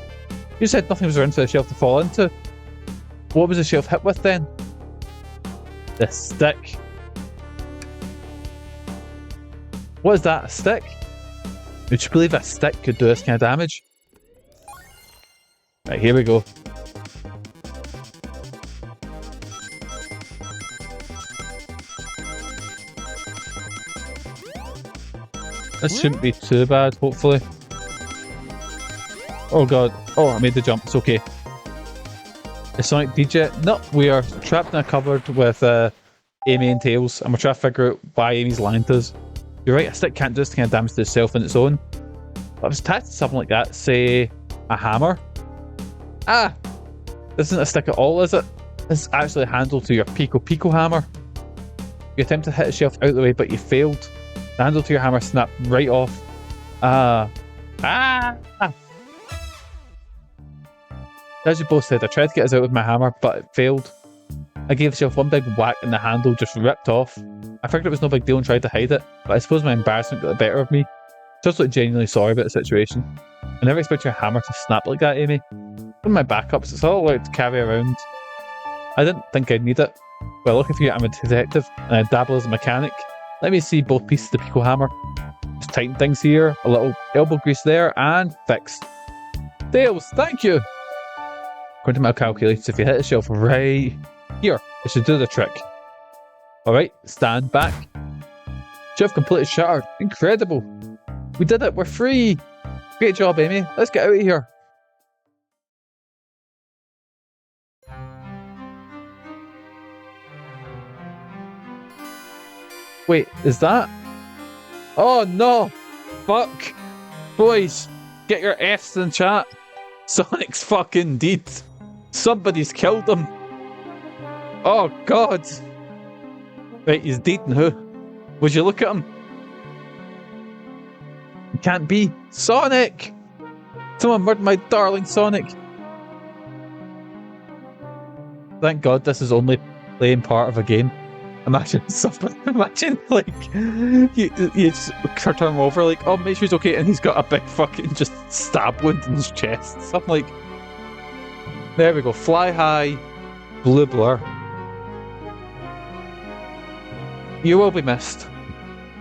You said nothing was around for the shelf to fall into. What was the shelf hit with then? The stick. What is that, a stick? Would you believe a stick could do this kind of damage? Right, here we go. This shouldn't be too bad, hopefully. Oh god. Oh, I made the jump. It's okay. Is Sonic DJ? No, we are trapped in a cupboard with Amy and Tails, and we're trying to figure out why Amy's lying to us. You're right, a stick can't do this kind of damage to itself on its own. But I was attached to something like that, say a hammer. Ah! This isn't a stick at all, is it? This is actually a handle to your Pico hammer. You attempt to hit a shelf out of the way, but you failed. The handle to your hammer snapped right off. As you both said, I tried to get us out with my hammer, but it failed. I gave the shelf one big whack and the handle just ripped off. I figured it was no big deal and tried to hide it, but I suppose my embarrassment got the better of me. Just look genuinely sorry about the situation. I never expected your hammer to snap like that, Amy. One of my backups, it's all allowed to carry around. I didn't think I'd need it. Well, looking for you, I'm a detective, and I dabble as a mechanic. Let me see both pieces of the Pico hammer. Just tighten things here, a little elbow grease there, and fixed. Tails, thank you! According to my calculations, if you hit the shelf right here, it should do the trick. Alright, stand back. Shelf completely shattered. Incredible! We did it, we're free! Great job, Amy. Let's get out of here. Wait, is that? Oh no! Fuck! Boys, get your F's in chat. Sonic's fucking dead. Somebody's killed him. Oh god! Right, he's dead now. Would you look at him? It can't be. Sonic! Someone murdered my darling Sonic. Thank god this is only playing part of a game. Imagine something. Imagine like you just turn him over like, oh, make sure he's okay, and he's got a big fucking just stab wound in his chest. Something like. There we go. Fly high, blue blur. You will be missed.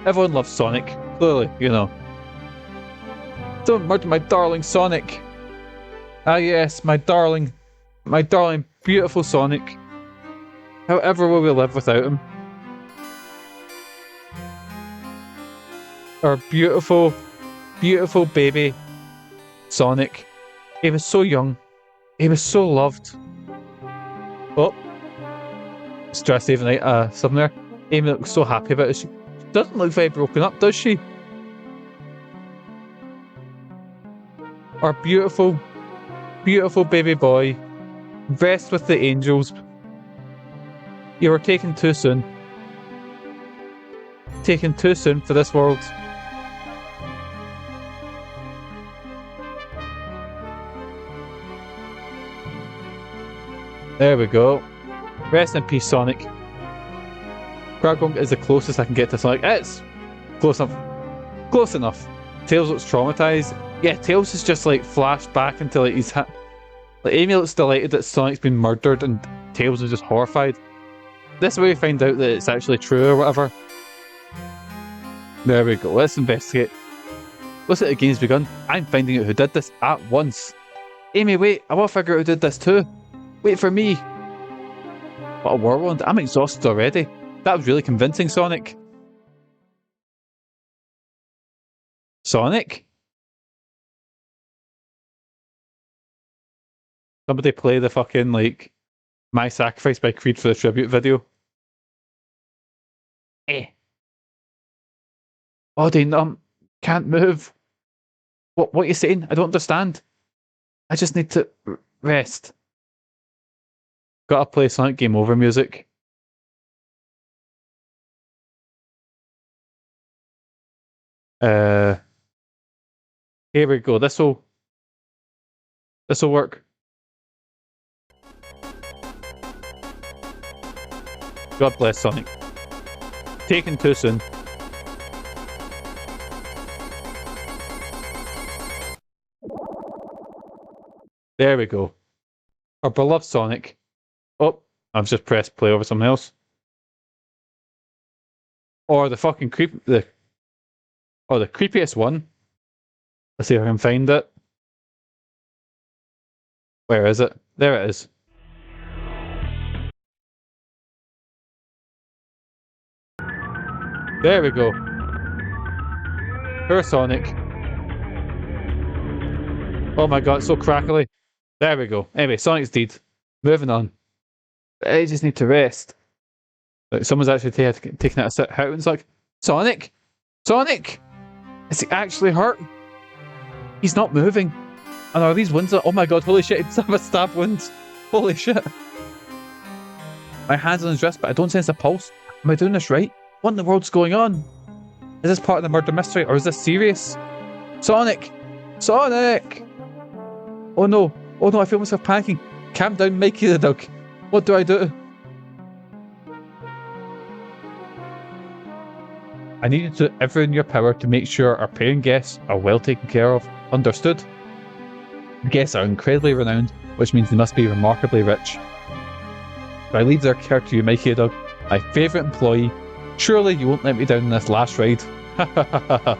Everyone loves Sonic. Clearly, you know. Don't murder my darling Sonic. Ah yes, my darling, beautiful Sonic. However will we live without him? Our beautiful, beautiful baby Sonic. He was so young. He was so loved. Oh. Stress even something there. Amy looks so happy about it. She doesn't look very broken up, does she? Our beautiful, beautiful baby boy. Rest with the angels. You were taken too soon. Taken too soon for this world. There we go. Rest in peace, Sonic. Kragong is the closest I can get to Sonic. It's close enough. Close enough. Tails looks traumatized. Yeah, Tails is just like flashed back into like he's like Amy looks delighted that Sonic's been murdered and Tails is just horrified. This is where we find out that it's actually true or whatever. There we go. Let's investigate. Looks like the game's begun. I'm finding out who did this at once. Amy, wait. I want to figure out who did this too. Wait for me. What a whirlwind. I'm exhausted already. That was really convincing, Sonic. Sonic? Somebody play the fucking, like, My Sacrifice by Creed for the tribute video. Body numb. Can't move. What are you saying? I don't understand. I just need to rest. Gotta play Sonic Game Over music. Here we go. This'll work. God bless Sonic. Taken too soon. There we go. Our beloved Sonic. Oh, I've just pressed play over something else. Or the fucking the creepiest one. Let's see if I can find it. Where is it? There it is. There we go. Poor Sonic. Oh my god, it's so crackly. There we go. Anyway, Sonic's dead. Moving on. I just need to rest. Like, someone's actually taking it out and it's like, Sonic? Sonic? Is he actually hurt? He's not moving. And are these wounds? Oh my god, holy shit, it's a stab wounds. Holy shit. My hand's on his wrist, but I don't sense a pulse. Am I doing this right? What in the world's going on? Is this part of the murder mystery, or is this serious? Sonic! Sonic! Oh no, I feel myself panicking. Calm down, Mikey the Dug. What do I do? I need you to do everything in your power to make sure our paying guests are well taken care of. Understood? The guests are incredibly renowned, which means they must be remarkably rich. So I leave their care to you, Mikey the Dug, my favourite employee. Surely you won't let me down in this last ride. Ha ha ha ha ha.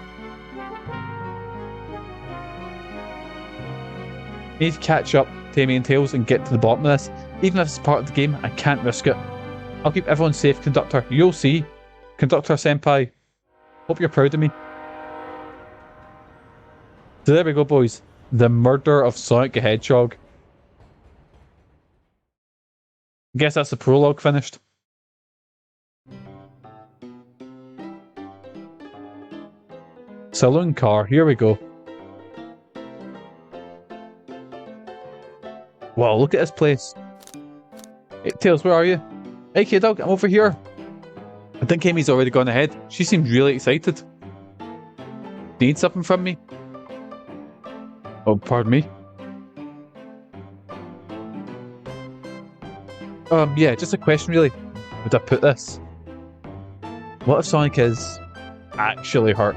I need to catch up to Amy and Tails and get to the bottom of this. Even if it's part of the game, I can't risk it. I'll keep everyone safe, Conductor. You'll see. Conductor Senpai. Hope you're proud of me. So there we go, boys. The murder of Sonic the Hedgehog. I guess that's the prologue finished. Saloon car, here we go. Wow, look at this place. Hey, Tails, where are you? Hey, Kid Dog, I'm over here. I think Amy's already gone ahead. She seems really excited. Need something from me? Oh, pardon me. Yeah, just a question really. Would I put this? What if Sonic is actually hurt?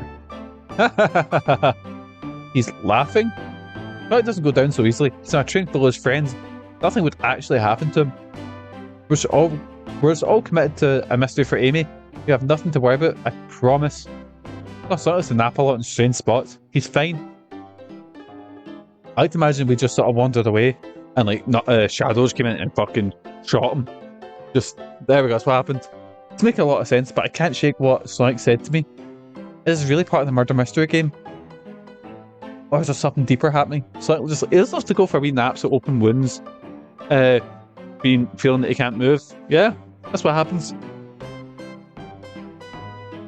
He's laughing? No, it doesn't go down so easily. He's on a train full of his friends. Nothing would actually happen to him. We're all committed to a mystery for Amy. We have nothing to worry about, I promise. No, Sonic's to nap a lot in strange spots. He's fine. I like to imagine we just sort of wandered away and like shadows came in and fucking shot him. Just, there we go, that's what happened. It's making a lot of sense, but I can't shake what Sonic said to me. Is this really part of the murder mystery game? Or is there something deeper happening? Sonic just like, he just loves to go for wee naps at open wounds. Feeling that he can't move. Yeah, that's what happens.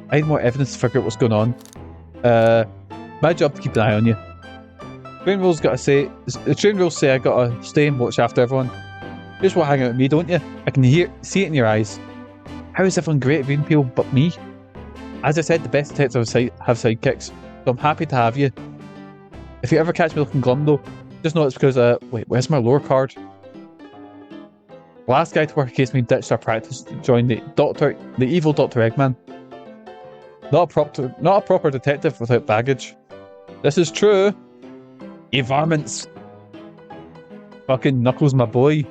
I need more evidence to figure out what's going on. My job to keep an eye on you. Train rules the train rules say I gotta stay and watch after everyone. You just want to hang out with me, don't you? I can see it in your eyes. How is everyone great at reading people but me? As I said, the best detectives have sidekicks, so I'm happy to have you. If you ever catch me looking glum though, just know it's because, wait, where's my lore card? Last guy to work against me ditched our practice to join the evil Dr. Eggman. Not a proper detective without baggage. This is true. You varmints. Fucking Knuckles, my boy.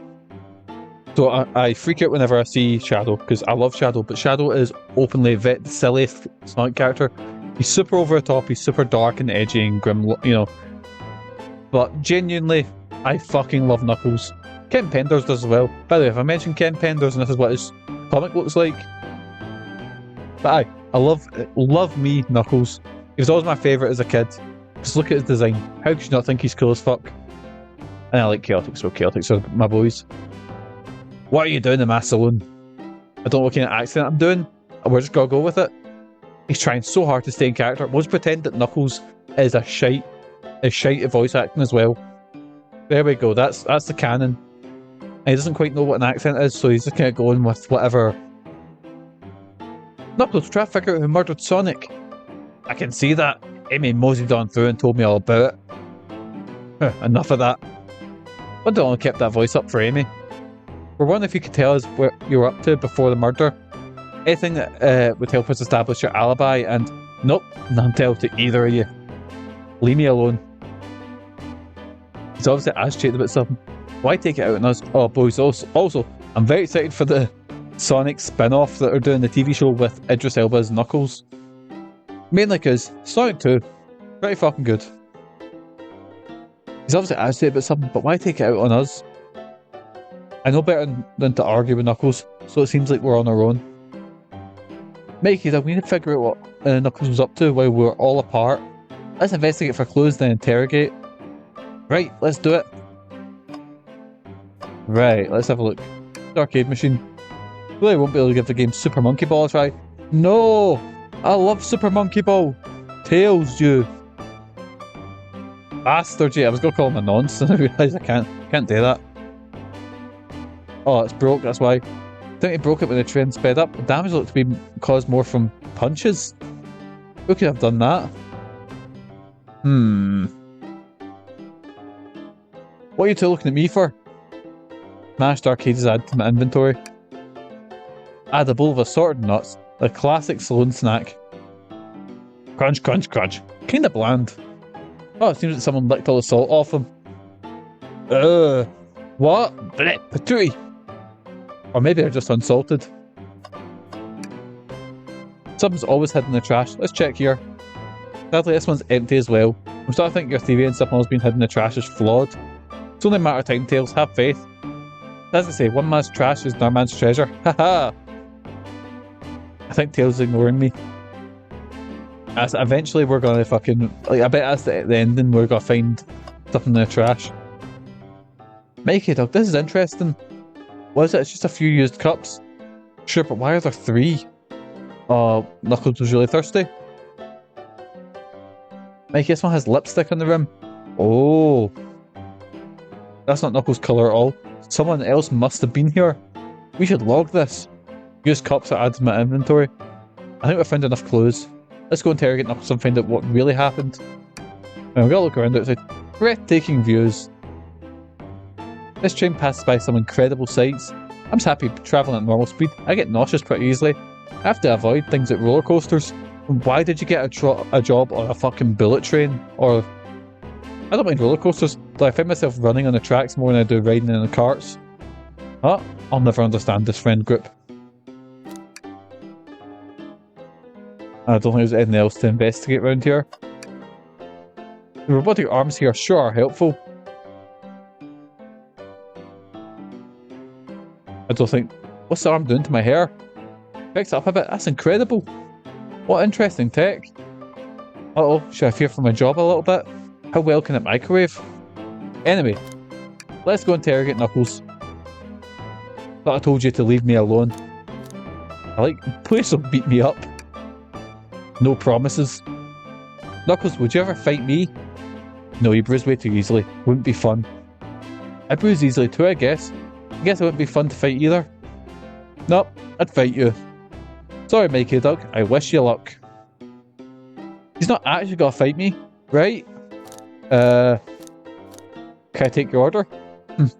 So I freak out whenever I see Shadow, because I love Shadow, but Shadow is openly the silliest Sonic character. He's super over the top, he's super dark and edgy and grim, you know. But genuinely, I fucking love Knuckles. Ken Penders does as well. By the way, if I mentioned Ken Penders and this is what his comic looks like. But I love me Knuckles. He was always my favourite as a kid. Just look at his design. How could you not think he's cool as fuck? And I like Chaotix, so Chaotix are my boys. What are you doing in my saloon? I don't know what kind of accent I'm doing. We're just gonna go with it. He's trying so hard to stay in character. We'll just pretend that Knuckles is a shite at voice acting as well. There we go, that's the canon. And he doesn't quite know what an accent is, so he's just kind of going with whatever. Knuckles, try to figure out who murdered Sonic. I can see that. Amy moseyed on through and told me all about it. Enough of that. Wonder I only kept that voice up for Amy. We're wondering if you could tell us what you were up to before the murder. Anything that would help us establish your alibi, and nope, none tell to either of you. Leave me alone. He's obviously agitated about something. Why take it out on us? Oh, boys, also, I'm very excited for the Sonic spin-off that are doing the TV show with Idris Elba's Knuckles. Mainly because Sonic 2, pretty fucking good. He's obviously agitated about something, but why take it out on us? I know better than to argue with Knuckles, so it seems like we're on our own. Mikey, we need to figure out what Knuckles was up to while we were all apart. Let's investigate for clues, then interrogate. Right, let's do it. Right, let's have a look. The arcade machine. Really won't be able to give the game Super Monkey Ball a try. No! I love Super Monkey Ball! Tails, you! Bastard, I was going to call him a nonce and I realised I can't do that. Oh, it's broke, that's why. I think he broke it when the train sped up. The damage looked to be caused more from punches. Who could have done that? What are you two looking at me for? Mashed arcades add to my inventory. Add a bowl of assorted nuts. The classic saloon snack. Crunch, crunch, crunch. Kinda bland. Oh, it seems that someone licked all the salt off them. What? Blech, patootie. Or maybe they're just unsalted. Something's always hidden in the trash. Let's check here. Sadly, this one's empty as well. I'm starting to think your theory and something else being hidden in the trash is flawed. It's only a matter of time, Tails. Have faith. As I say, one man's trash is another man's treasure. Haha! I think Tails is ignoring me. As eventually we're gonna fucking... I bet that's the ending. We're gonna find something in the trash. Mikey Dog, this is interesting. What is it? It's just a few used cups. Sure, but why are there 3? Knuckles was really thirsty. Mikey, this one has lipstick on the rim. Oh. That's not Knuckles' colour at all. Someone else must have been here. We should log this. Used cups are added to my inventory. I think we've found enough clues. Let's go interrogate Knuckles and find out what really happened. Now, we've got to look around outside. Breathtaking views. This train passes by some incredible sights. I'm just happy travelling at normal speed. I get nauseous pretty easily. I have to avoid things like roller coasters. Why did you get a job on a fucking bullet train? Or... I don't mind roller coasters, though I find myself running on the tracks more than I do riding in the carts. Oh, I'll never understand this friend group. I don't think there's anything else to investigate around here. The robotic arms here sure are helpful. I don't think... What's the arm doing to my hair? Picks it up a bit. That's incredible. What interesting tech. Uh-oh, should I fear for my job a little bit? How well can it microwave? Anyway, let's go interrogate Knuckles. Thought I told you to leave me alone. Please don't beat me up. No promises. Knuckles, would you ever fight me? No, you bruise way too easily. Wouldn't be fun. I bruise easily too, I guess. I guess it wouldn't be fun to fight either. Nope, I'd fight you. Sorry, Mikey the Dug. I wish you luck. He's not actually gonna fight me, right? Can I take your order?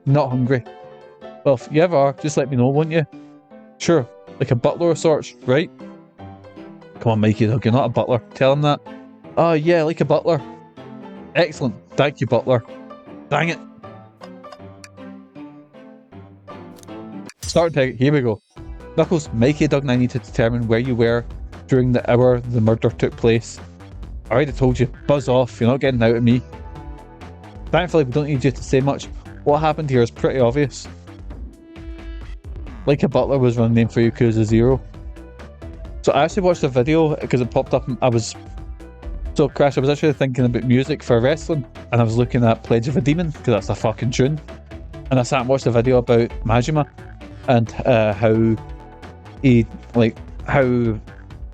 Not hungry. Well, if you ever are, just let me know, won't you? Sure, like a butler of sorts, right? Come on, Mikey the Dug, you're not a butler. Tell him that. Oh yeah, like a butler. Excellent. Thank you, butler. Dang it. Start tag. Here we go. Knuckles, Mikey, Doug, and I need to determine where you were during the hour the murder took place. I already told you. Buzz off. You're not getting out of me. Thankfully, we don't need you to say much. What happened here is pretty obvious. Like a Butler was running name for Yakuza 0. So I actually watched a video because it popped up and So Crash, I was actually thinking about music for wrestling and I was looking at Pledge of a Demon because that's a fucking tune. And I sat and watched a video about Majima and how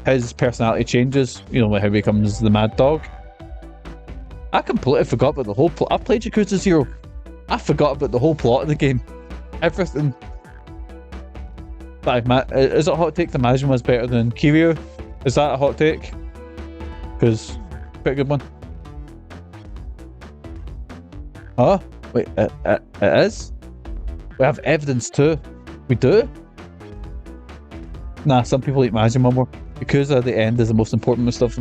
his personality changes, you know, like how he becomes the Mad Dog. I completely forgot about the whole plot. I played Yakuza 0. I forgot about the whole plot of the game. Everything. But is it a hot take that Majima is better than Kiryu? Is that a hot take? Because, pretty good one. Huh? Wait, it is? We have evidence too. We do? Nah, some people like Majima more. Yakuza at the end is the most important stuff.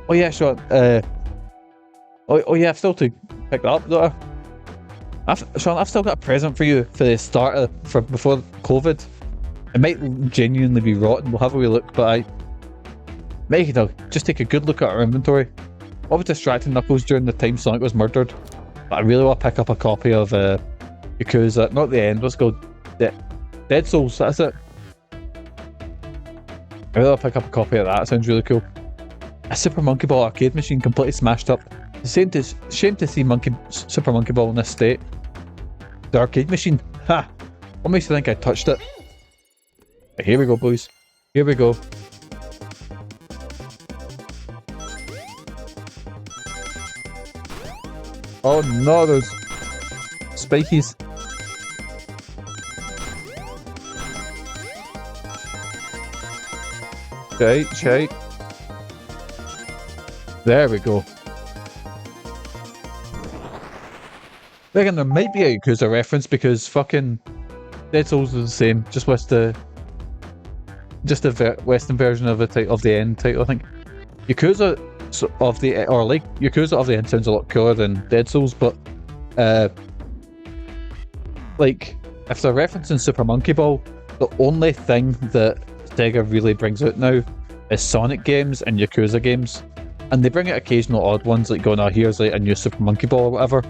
Oh yeah, sure. Oh yeah, I've still to pick that up, don't I? Sean, I've still got a present for you for the start for before COVID. It might genuinely be rotten. We'll have a wee look, but Mikey Dog, just take a good look at our inventory. What was distracting Knuckles during the time Sonic was murdered? But I really want to pick up a copy of Yakuza, not the end, what's it called? Dead Souls, that's it. I really want to pick up a copy of that, it sounds really cool. A Super Monkey Ball arcade machine completely smashed up. Shame to see Super Monkey Ball in this state. The arcade machine, ha! What makes you think I touched it? Right, here we go, boys. Here we go. Oh no, those spikies. Shite. There we go. Again, there might be a Yakuza reference because fucking Dead Souls is the same, just with the Western version of the end title. I think Yakuza of the end sounds a lot cooler than Dead Souls, but like if they're referencing Super Monkey Ball, the only thing that Sega really brings out now is Sonic games and Yakuza games, and they bring out occasional odd ones like going, oh, here's like a new Super Monkey Ball or whatever.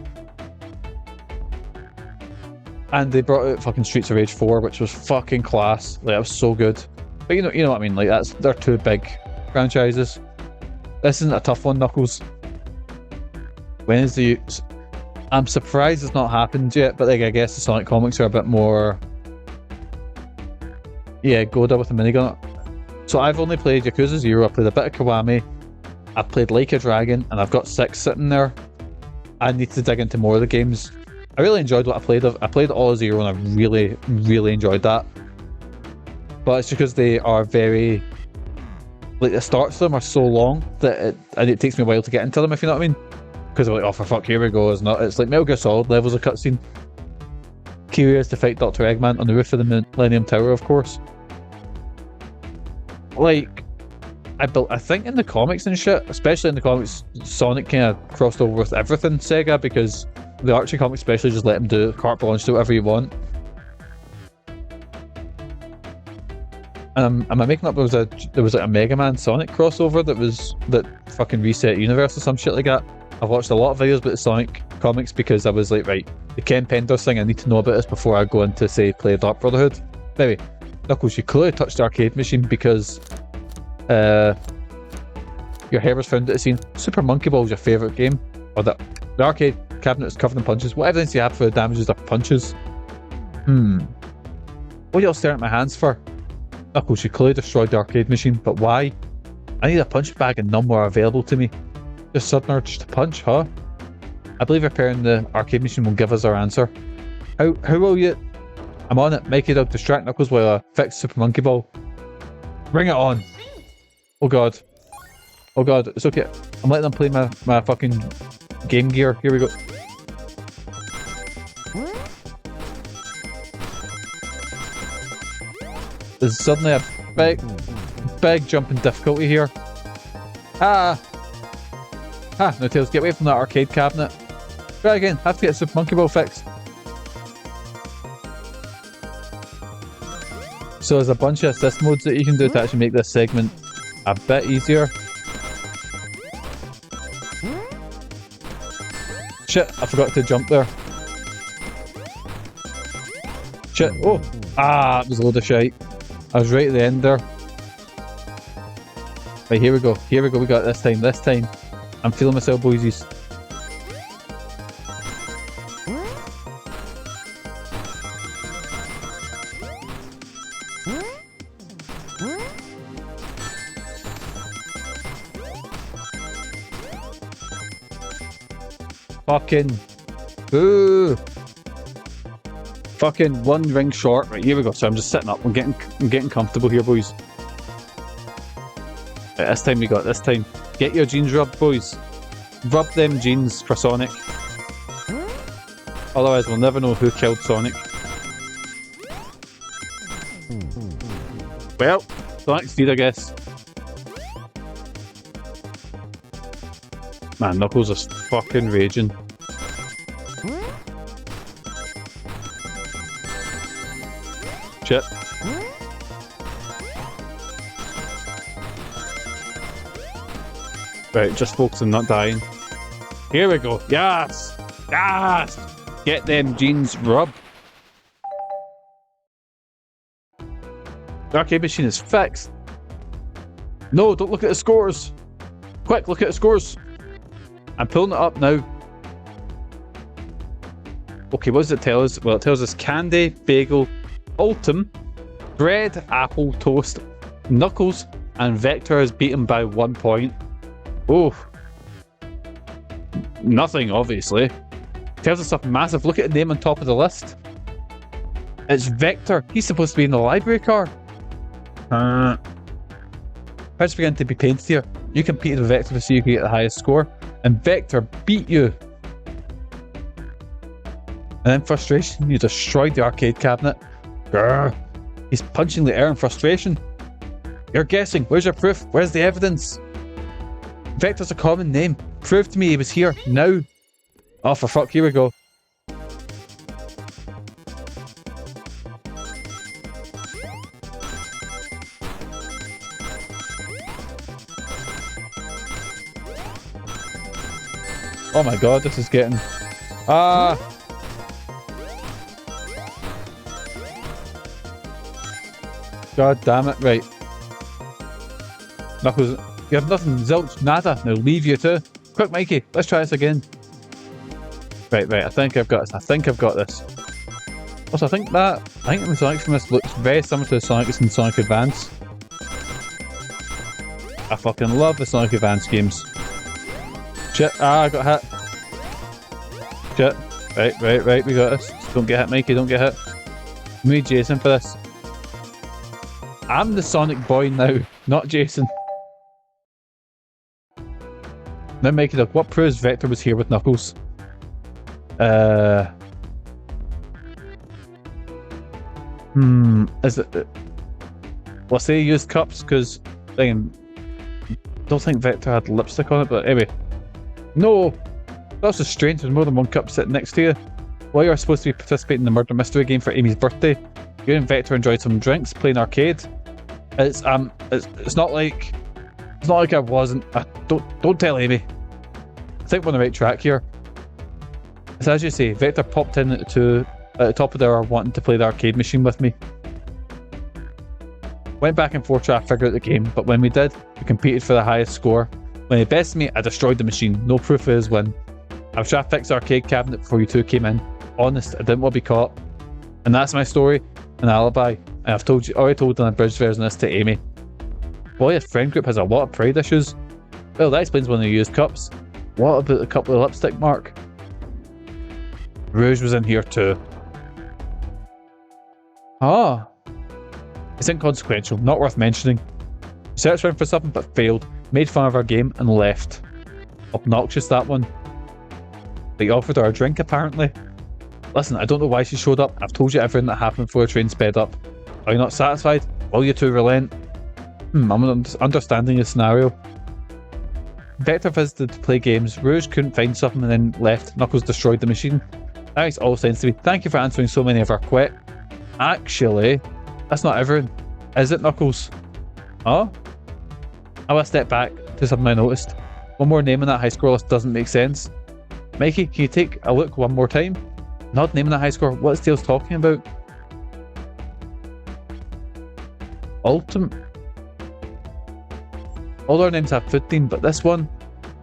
And they brought out fucking Streets of Rage 4, which was fucking class. Like, it was so good. But you know what I mean. Like, they're two big franchises. This isn't a tough one, Knuckles. When is the? I'm surprised it's not happened yet. But like, I guess the Sonic comics are a bit more. Yeah, Goda with a minigun. So I've only played Yakuza 0. I played a bit of Kiwami. I've played Like a Dragon, and I've got 6 sitting there. I need to dig into more of the games. I really enjoyed what I played of. I played all of 0 and I really, really enjoyed that. But it's because they are very... Like, the starts of them are so long that it takes me a while to get into them, if you know what I mean. Because I'm like, oh, for fuck, here we go. It's like Metal Gear Solid levels of cutscene. Kiryu has to fight Dr. Eggman on the roof of the Millennium Tower, of course. Like, I think in the comics and shit, especially in the comics, Sonic kind of crossed over with everything Sega, because the Archie comics especially just let him do carte blanche, do whatever you want. Am I making up there was like a Mega Man Sonic crossover that fucking reset universe or some shit like that? I've watched a lot of videos about the Sonic comics because I was like, right, the Ken Penders thing, I need to know about this before I go into, say, play Dark Brotherhood. Anyway, Knuckles, you clearly touched the arcade machine because your hair was found at the scene. Super Monkey Ball is your favourite game, or the arcade cabinet is covered in punches. What evidence do you have for the damages of punches? What are you all staring at my hands for? Knuckles, you clearly destroyed the arcade machine, but why? I need a punch bag and none were available to me. Just sudden urge to punch, huh? I believe repairing the arcade machine will give us our answer. How will you? I'm on it. Mikey the Dug, distract Knuckles while I fix Super Monkey Ball. Bring it on. Oh god. Oh god, it's okay. I'm letting them play my fucking Game Gear. Here we go. There's suddenly a big jump in difficulty here. No, Tails, get away from that arcade cabinet. Try again, have to get Super Monkey Ball fixed. So there's a bunch of assist modes that you can do to actually make this segment a bit easier. Shit, I forgot to jump there. Shit, oh! It was a load of shite. I was right at the end there. Right, here we go, we got it this time. I'm feeling myself, boysies. Fucking boo! Fucking one ring short. Right, here we go. So I'm just sitting up. I'm getting comfortable here, boys. Right, this time we got this time. Get your jeans rubbed, boys. Rub them jeans for Sonic. Otherwise, we'll never know who killed Sonic. Well, Sonic's dead, I guess. Man, Knuckles is fucking raging. Shit. Right, just focus on not dying. Here we go. Yes! Ah! Get them jeans, Rob. The arcade machine is fixed. No, don't look at the scores. Quick, look at the scores. I'm pulling it up now. Okay, what does it tell us? Well, it tells us candy, bagel, Ultim, bread, apple, toast, Knuckles, and Vector is beaten by 1 point. Oh. Nothing, obviously. Tells us something massive. Look at the name on top of the list. It's Vector. He's supposed to be in the library car. It's beginning to be painted here. You competed with Vector to see who can get the highest score, and Vector beat you. And in frustration, you destroyed the arcade cabinet. Grr. He's punching the air in frustration. You're guessing. Where's your proof? Where's the evidence? Vector's a common name. Prove to me he was here now. Oh, for fuck, here we go. Oh my god, this is getting... God damn it, right. Knuckles, you have nothing, zilch, nada. Now leave you too. Quick, Mikey, let's try this again. Right, I think I've got this. Also, I think the Sonic from this looks very similar to the Sonic in Sonic Advance. I fucking love the Sonic Advance games. Shit, I got hit. Shit. Right, we got this. Don't get hit, Mikey, don't get hit. We need Jason for this. I'm the Sonic boy now, not Jason. Now, Mikey, look, what proves Vector was here with Knuckles? Is it... Well, say used cups, because I don't think Vector had lipstick on it, but anyway. No! That's just strange, there's more than one cup sitting next to you. While you're supposed to be participating in the murder mystery game for Amy's birthday, you and Vector enjoyed some drinks, playing arcade. It's not like I wasn't. Don't tell Amy. I think we're on the right track here. So as you say, Vector popped in at the top of the hour wanting to play the arcade machine with me. Went back and forth trying to figure out the game, but when we did, we competed for the highest score. When he bested me, I destroyed the machine. No proof of his win. I was trying to fix the arcade cabinet before you two came in. Honest, I didn't want to be caught. And that's my story, an alibi. And I've already told an abridged version of this to Amy. Boy, his friend group has a lot of pride issues. Well, that explains one of the used cups. What about the cup with a lipstick mark? Rouge was in here too. Ah. It's inconsequential, not worth mentioning. Searched around for something but failed. Made fun of our game and left. Obnoxious, that one. They offered her a drink, apparently. Listen, I don't know why she showed up. I've told you everything that happened before the train sped up. Are you not satisfied? Will you two relent? I'm understanding the scenario. Vector visited to play games. Rouge couldn't find something and then left. Knuckles destroyed the machine. That makes all sense to me. Thank you for answering so many of our questions. Actually, that's not everything. Is it, Knuckles? Oh? I will step back to something I noticed. One more name on that high score list doesn't make sense. Mikey, can you take a look one more time? Not naming the high score. What is Tails talking about? Ultimate. All our names have 15, but this one,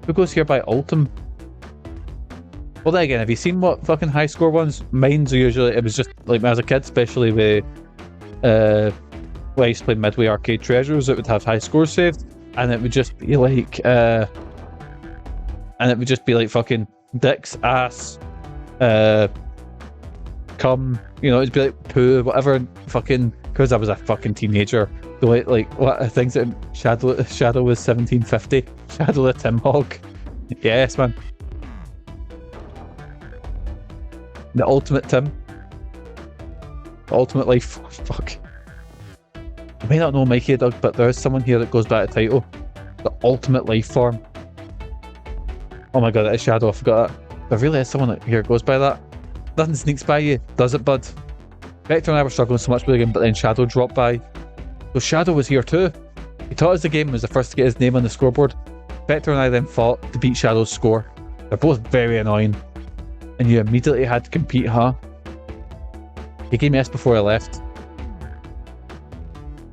who goes here by Ultim? Well, then again, have you seen what fucking high score ones? Mine's are usually, it was just like when I was a kid, especially with when I used to play Midway Arcade Treasures, it would have high scores saved, and it would just be like fucking dicks, ass, cum, you know, it'd be like poo, whatever, fucking, because I was a fucking teenager. The way, like, what things that Shadow was 1750, Shadow the Tim Hog. Yes, man. The ultimate Tim. The ultimate life. Fuck. I may not know Mikey the Dug, but there is someone here that goes by the title. The ultimate life form. Oh my god, that is Shadow, I forgot that. There really is someone that here goes by that. Nothing sneaks by you, does it, bud? Vector and I were struggling so much with the game, but then Shadow dropped by. So Shadow was here too. He taught us the game and was the first to get his name on the scoreboard. Vector and I then fought to beat Shadow's score. They're both very annoying. And you immediately had to compete, huh? He gave me this before I left.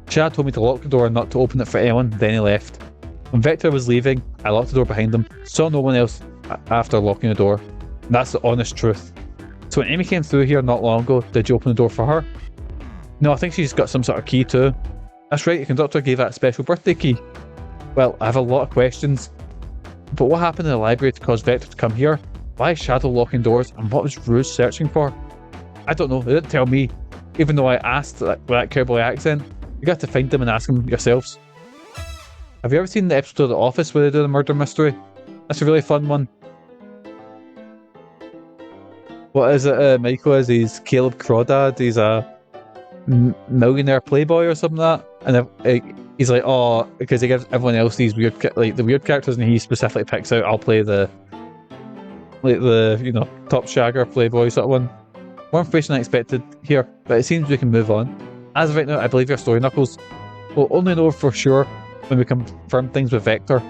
Chad told me to lock the door and not to open it for anyone, then he left. When Vector was leaving, I locked the door behind him, saw no one else after locking the door. And that's the honest truth. So when Amy came through here not long ago, did you open the door for her? No, I think she's got some sort of key too. That's right, the conductor gave that a special birthday key. Well, I have a lot of questions. But what happened in the library to cause Vector to come here? Why is Shadow locking doors, and what was Rouge searching for? I don't know, they didn't tell me, even though I asked with that cowboy accent. You got to find them and ask them yourselves. Have you ever seen the episode of The Office where they do the murder mystery? That's a really fun one. What is it Michael is? He's Caleb Crawdad, he's a millionaire playboy or something like that. And he's like, oh, because he gives everyone else these weird, like the weird characters, and he specifically picks out, I'll play the you know, top shagger playboy sort of one. More information I expected here, but it seems we can move on. As of right now, I believe your story, Knuckles. We'll only know for sure when we confirm things with Vector.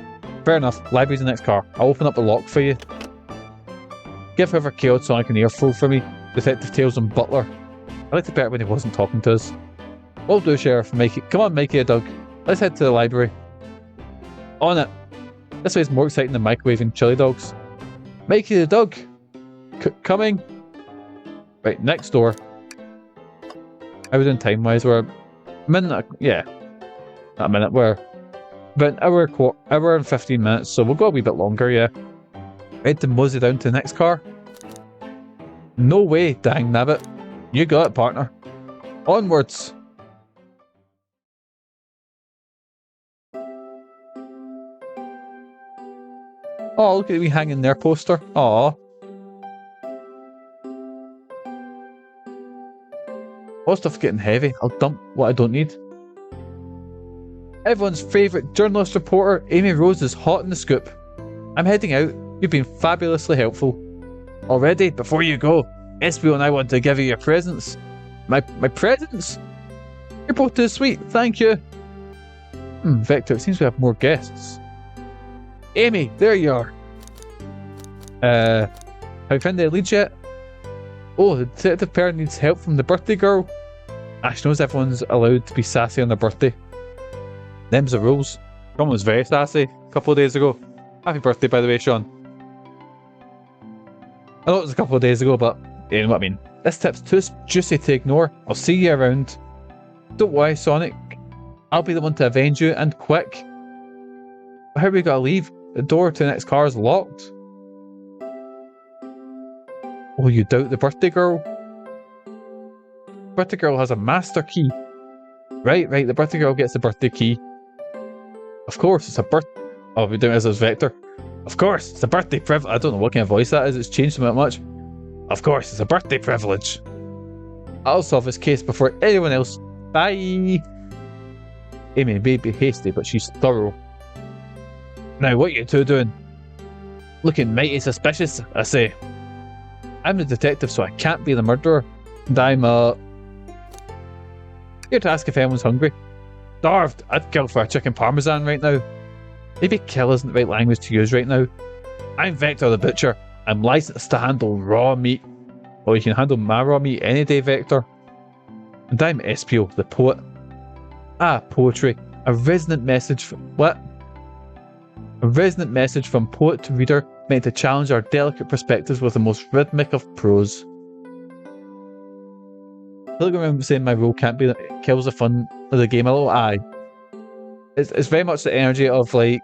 Fair enough, library's the next car. I'll open up the lock for you. Give whoever killed Sonic an earful for me. Detective Tails and Butler. I liked it better when he wasn't talking to us. What'll do, Sheriff? Come on, Mikey the Dug. Let's head to the library. On it. This way is more exciting than microwaving chili dogs. Mikey the Dug. Coming. Right, next door. How are we doing time-wise? We're a minute, yeah. Not a minute, we're about an hour and 15 minutes, so we'll go a wee bit longer, yeah. Head to mosey down to the next car. No way, dang nabbit. You got it, partner. Onwards. Oh, look at me hanging there poster. Aw. All stuff's getting heavy. I'll dump what I don't need. Everyone's favourite journalist reporter, Amy Rose, is hot in the scoop. I'm heading out. You've been fabulously helpful. Already, before you go, SBO and I want to give you your presents. My presents? You're both too sweet, thank you. Vector, it seems we have more guests. Amy, there you are. Have you found the leads yet? Oh, the detective pair needs help from the birthday girl. Ash knows everyone's allowed to be sassy on their birthday. Them's the rules. Sean was very sassy a couple of days ago. Happy birthday, by the way, Sean. I know it was a couple of days ago, but you know what I mean. This tip's too juicy to ignore. I'll see you around. Don't worry, Sonic. I'll be the one to avenge you, and quick. How are we gotta leave? The door to the next car is locked. Oh, you doubt the birthday girl? Birthday girl has a master key. Right, the birthday girl gets the birthday key. Of course, it's a Oh, we're doing this as Vector. Of course, it's a birthday privilege. I don't know what kind of voice that is, it's changed so much. Of course, it's a birthday privilege. I'll solve this case before anyone else. Bye! Amy may be hasty, but she's thorough. Now, what are you two doing? Looking mighty suspicious, I say. I'm the detective, so I can't be the murderer. And I'm, here to ask if anyone's hungry. Starved! I'd kill for a chicken parmesan right now. Maybe kill isn't the right language to use right now. I'm Vector the Butcher. I'm licensed to handle raw meat. Well, you can handle my raw meat any day, Vector. And I'm Espio, the poet. Ah, poetry. A resonant message from... What? A resonant message from poet to reader meant to challenge our delicate perspectives with the most rhythmic of prose. I feel like I remember saying my role can't be that it kills the fun of the game a little. Aye. It's very much the energy of, like,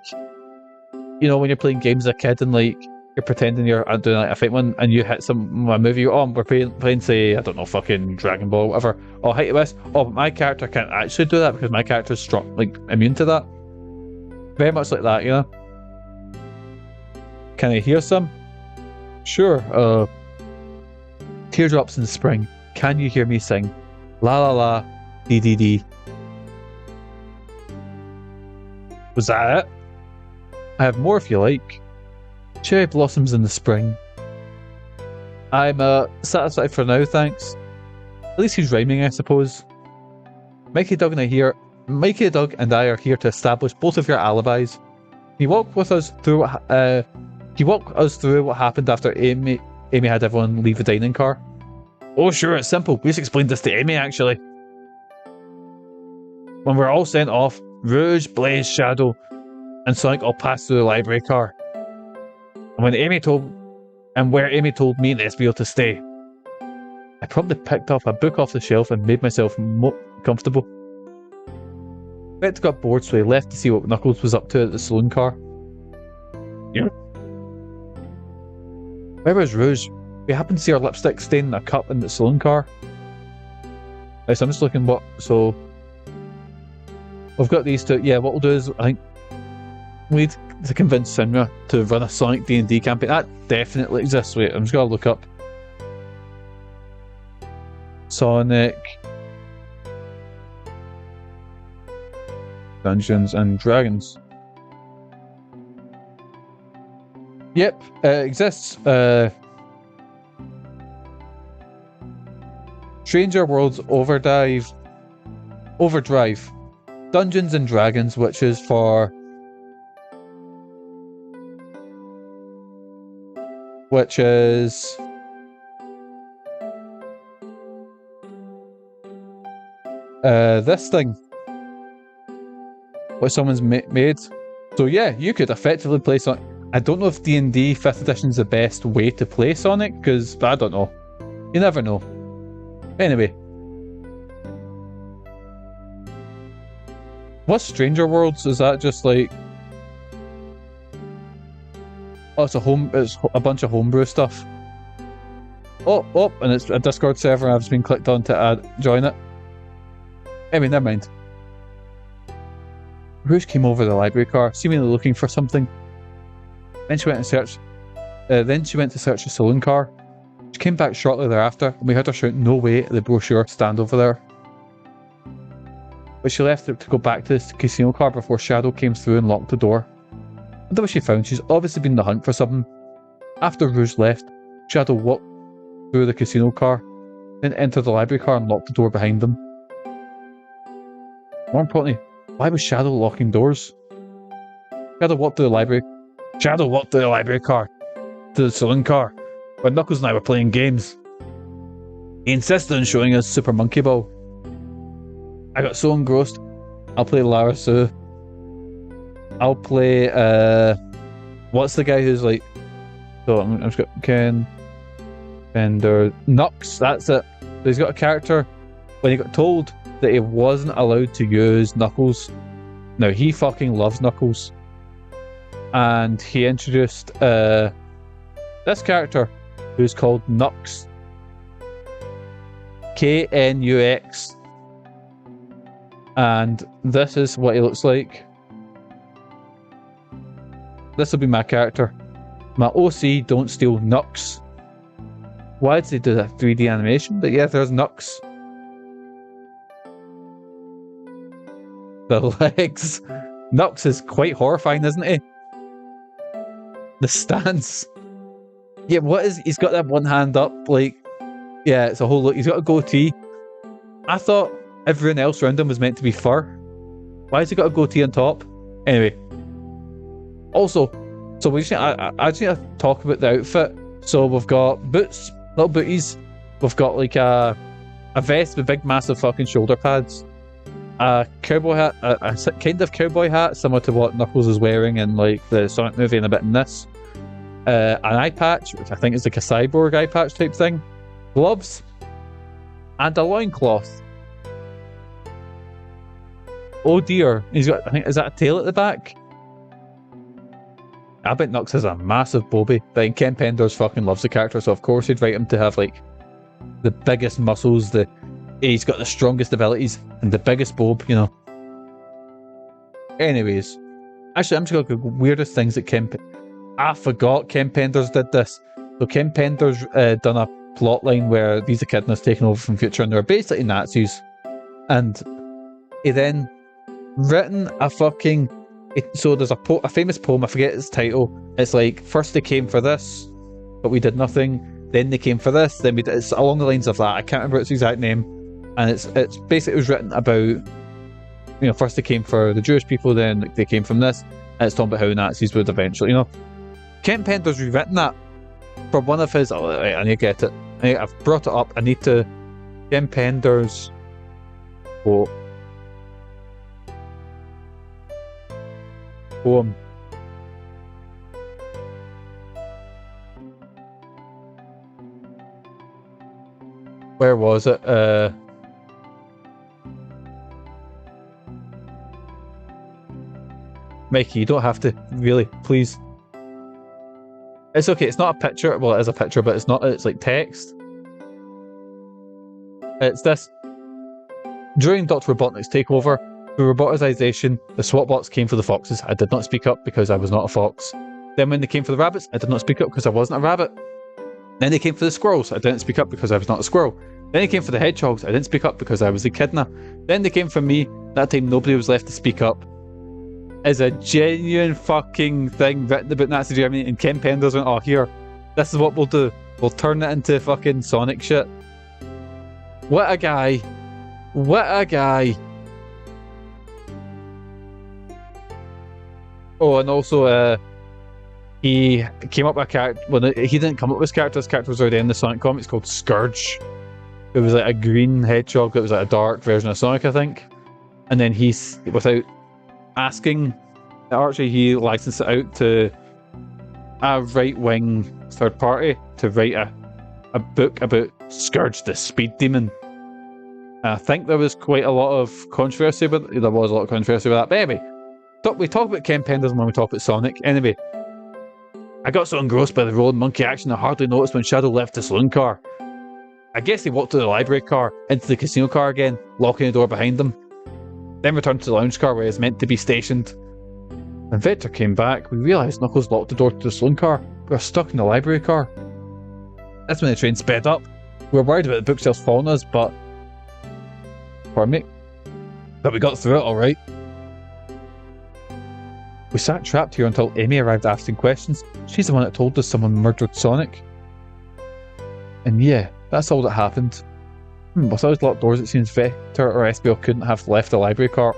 you know, when you're playing games as a kid and, like, you're pretending you're doing like a fight one and you hit a movie, we're playing, say, I don't know, fucking Dragon Ball or whatever. Oh, hit this. Oh, but my character can't actually do that because my character's strong, like, immune to that. Very much like that, you know? Can I hear some? Sure, Teardrops in the spring. Can you hear me sing? La la la, dee dee dee. Was that it? I have more if you like. Cherry blossoms in the spring. I'm satisfied for now, thanks. At least he's rhyming, I suppose. Mikey the Dug and I are here to establish both of your alibis. Can you walk us through what happened after Amy Amy had everyone leave the dining car. Oh sure, it's simple. We just explained this to Amy actually. When we're all sent off, Rouge, Blaze, Shadow, and Sonic all passed through the library car. And where Amy told me and SBO to stay, I promptly picked up a book off the shelf and made myself more comfortable. Vector got bored, so he left to see what Knuckles was up to at the saloon car. Yeah. Where was Rouge? We happened to see her lipstick stain in a cup in the saloon car. Right, so I'm just looking what. So we've got these two. Yeah, what we'll do is I think we need to convince Sinra to run a Sonic D&D campaign. That definitely exists. Wait, I'm just gonna look up Sonic Dungeons and Dragons. Yep, exists. Stranger Worlds Overdrive, Dungeons and Dragons, which is for this thing, what someone's made. So yeah, you could effectively play Sonic. I don't know if D&D 5th edition is the best way to play Sonic, because I don't know. You never know. Anyway. What's Stranger Worlds? Is that just like... Oh, it's a bunch of homebrew stuff. Oh, and it's a Discord server. I've just been clicked on to join it. Anyway, never mind. Rouge came over the library car, seemingly looking for something. Then she went to search the saloon car. She came back shortly thereafter, and we heard her shout "No way" at the brochure stand over there. But she left it to go back to the casino car before Shadow came through and locked the door. I wonder what she found. She's obviously been on the hunt for something. After Rouge left, Shadow walked through the casino car, then entered the library car and locked the door behind them. More importantly, why was Shadow locking doors? Shadow walked through the library car to the saloon car, where Knuckles and I were playing games. He insisted on showing us Super Monkey Ball. I got so engrossed. I'll play Lara Sue. I'll play what's the guy who's like, so I'm just got Ken Bender Nux, that's it. So he's got a character. When he got told that he wasn't allowed to use Knuckles, now he fucking loves Knuckles, and he introduced this character who's called Nux, Knux, and this is what he looks like. This will be my character. My OC, don't steal Nux. Why did they do that 3D animation? But yeah, there's Nux. The legs. Nux is quite horrifying, isn't he? The stance. Yeah, what is... He's got that one hand up, like... Yeah, it's a whole look. He's got a goatee. I thought everyone else around him was meant to be fur. Why has he got a goatee on top? Anyway. Also, so we just I just need to talk about the outfit. So we've got boots, little booties. We've got like a vest with big massive fucking shoulder pads. A cowboy hat, a kind of cowboy hat, similar to what Knuckles is wearing in like the Sonic movie and a bit in this. An eye patch, which I think is like a cyborg eye patch type thing. Gloves. And a loincloth. Oh dear. He's got, I think, is that a tail at the back? I bet Nux has a massive bobby, but Ken Penders fucking loves the character, so of course he'd write him to have like the biggest muscles, he's got the strongest abilities, and the biggest bob, you know. Anyways, actually I'm just going to go weirdest things that I forgot Ken Penders did this. So Ken Penders done a plot line where these echidnas taken over from Future, and they're basically Nazis, and he then written a fucking... So there's a famous poem, I forget its title. It's like, first they came for this, but we did nothing. Then they came for this, then we did... It's along the lines of that. I can't remember its exact name. And it's basically, it was written about, you know, first they came for the Jewish people, then they came from this. And it's talking about how Nazis would eventually, you know. Ken Penders rewritten that. for one of his... Oh, right, I need to get it. I've brought it up. I need to... Ken Pender's... quote. Poem. Where was it? Mikey, you don't have to, really, please. It's okay, it's not a picture. Well, it is a picture, but it's not, it's like text. It's this. During Dr. Robotnik's takeover, through robotization, the SWAT bots came for the foxes. I did not speak up because I was not a fox. Then when they came for the rabbits, I did not speak up because I wasn't a rabbit. Then they came for the squirrels. I didn't speak up because I was not a squirrel. Then they came for the hedgehogs. I didn't speak up because I was a echidna. Then they came for me. That time nobody was left to speak up. Is a genuine fucking thing written about Nazi Germany, and Ken Penders went, oh, here, this is what we'll do. We'll turn it into fucking Sonic shit. What a guy. What a guy. Oh, and also, he came up with a character. Well, he didn't come up with his character. His character was already in the Sonic comics called Scourge. It was like a green hedgehog that was like a dark version of Sonic, I think. And then he's, without asking Archie, he licensed it out to a right-wing third party to write a book about Scourge, the speed demon. I think there was quite a lot of controversy with it. There was a lot of controversy with that. But anyway, we talk about Ken Penders when we talk about Sonic. Anyway, I got so engrossed by the rolling monkey action I hardly noticed when Shadow left the saloon car. I guess he walked to the library car, into the casino car again, locking the door behind him. Then returned to the lounge car where he was meant to be stationed. When Vector came back, we realised Knuckles locked the door to the saloon car. We were stuck in the library car. That's when the train sped up. We were worried about the bookshelves falling us, but... Pardon me? But we got through it alright. We sat trapped here until Amy arrived asking questions. She's the one that told us someone murdered Sonic. And yeah, that's all that happened. With those locked doors, it seems Vector or SBL couldn't have left the library car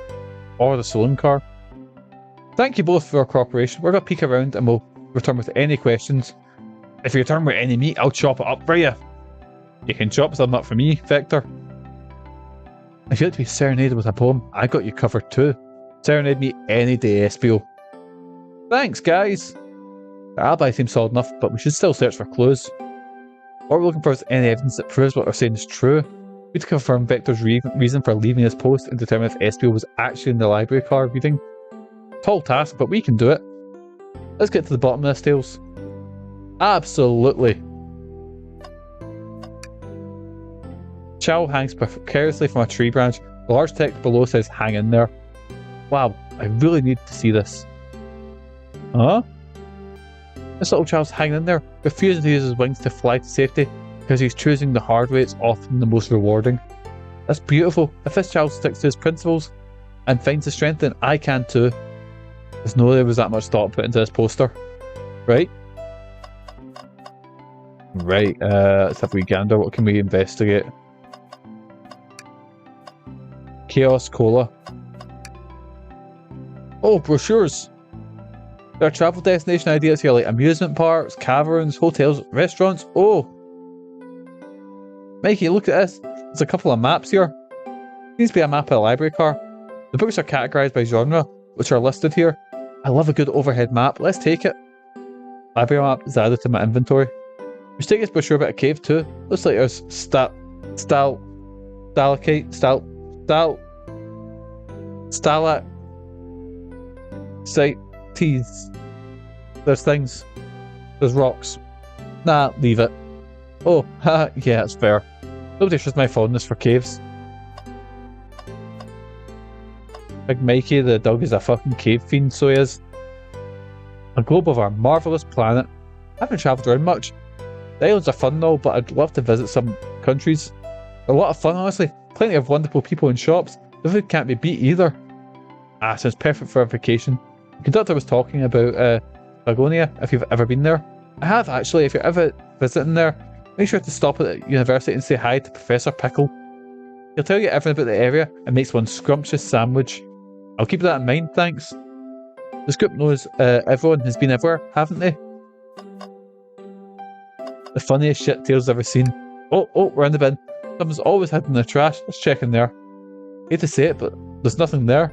or the saloon car. Thank you both for your cooperation. We're going to peek around and we'll return with any questions. If you return with any meat, I'll chop it up for you. You can chop some up for me, Vector. If you'd like to be serenaded with a poem, I got you covered too. Serenade me any day, SBO. Thanks, guys. The alibi seems solid enough, but we should still search for clues. What we're looking for is any evidence that proves what we're saying is true. We need to confirm Vector's reason for leaving his post and determine if SBO was actually in the library car reading. Tall task, but we can do it. Let's get to the bottom of this, Tails. Absolutely. Chow hangs precariously from a tree branch. The large text below says, hang in there. Wow, I really need to see this. Huh? This little child's hanging in there, refusing to use his wings to fly to safety because he's choosing the hard way. It's often the most rewarding. That's beautiful. If this child sticks to his principles and finds the strength, then I can too. There's no way there was that much thought put into this poster. Right? Right, let's have a wee gander. What can we investigate? Chaos Cola. Oh, brochures. There are travel destination ideas here like amusement parks, caverns, hotels, restaurants. Oh! Mikey, look at this. There's a couple of maps here. Needs to be a map of a library car. The books are categorized by genre, which are listed here. I love a good overhead map. Let's take it. Library map is added to my inventory. We should take this brochure about a cave too. Looks like there's stalactites. There's things. There's rocks. Nah, leave it. Oh, haha, yeah, that's fair. Nobody shows my fondness for caves. Big Mikey the Dug is a fucking cave fiend, so he is. A globe of our marvellous planet. I haven't travelled around much. The islands are fun and all, but I'd love to visit some countries. They're a lot of fun, honestly. Plenty of wonderful people and shops. The food can't be beat either. Ah, sounds perfect for a vacation. The conductor was talking about Lagonia, if you've ever been there. I have, actually. If you're ever visiting there, make sure to stop at the university and say hi to Professor Pickle. He'll tell you everything about the area and makes one scrumptious sandwich. I'll keep that in mind, thanks. This group knows everyone has been everywhere, haven't they? the funniest shit Tails ever seen. Oh, we're in the bin. Something's always hidden in the trash. Let's check in there. Hate to say it, but there's nothing there.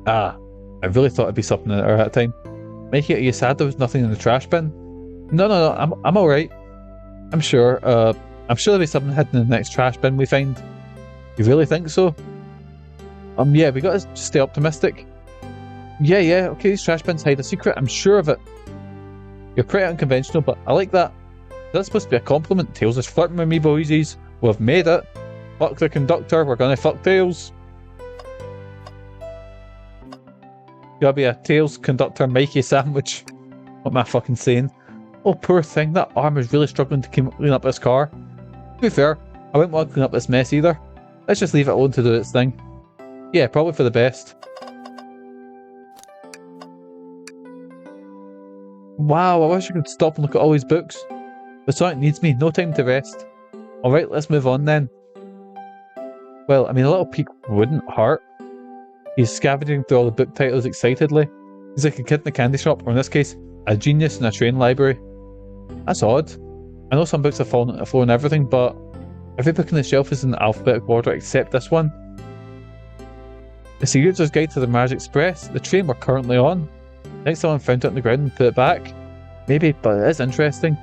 Ah, I really thought it'd be something in there at that time. Mikey, are you sad there was nothing in the trash bin? No, I'm alright. I'm sure there'll be something hidden in the next trash bin we find. You really think so? Yeah, we gotta just stay optimistic. Yeah, okay, these trash bins hide a secret, I'm sure of it. You're pretty unconventional, but I like that. That's supposed to be a compliment. Tails is flirting with me, boysies. We've made it. Fuck the conductor, we're gonna fuck Tails. Gotta be a Tails conductor Mikey sandwich. What am I fucking saying? Oh, poor thing, that arm is really struggling to clean up this car. To be fair, I wouldn't want to clean up this mess either. Let's just leave it alone to do its thing. Yeah, probably for the best. Wow, I wish I could stop and look at all these books. But Sonic needs me, no time to rest. Alright, let's move on then. Well, I mean, a little peek wouldn't hurt. He's scavenging through all the book titles excitedly. He's like a kid in a candy shop, or in this case, a genius in a train library. That's odd. I know some books have fallen to the floor and everything, but every book on the shelf is in alphabetical order except this one. It's a user's guide to the Mirage Express, the train we're currently on. I think someone found it on the ground and put it back. Maybe, but it is interesting.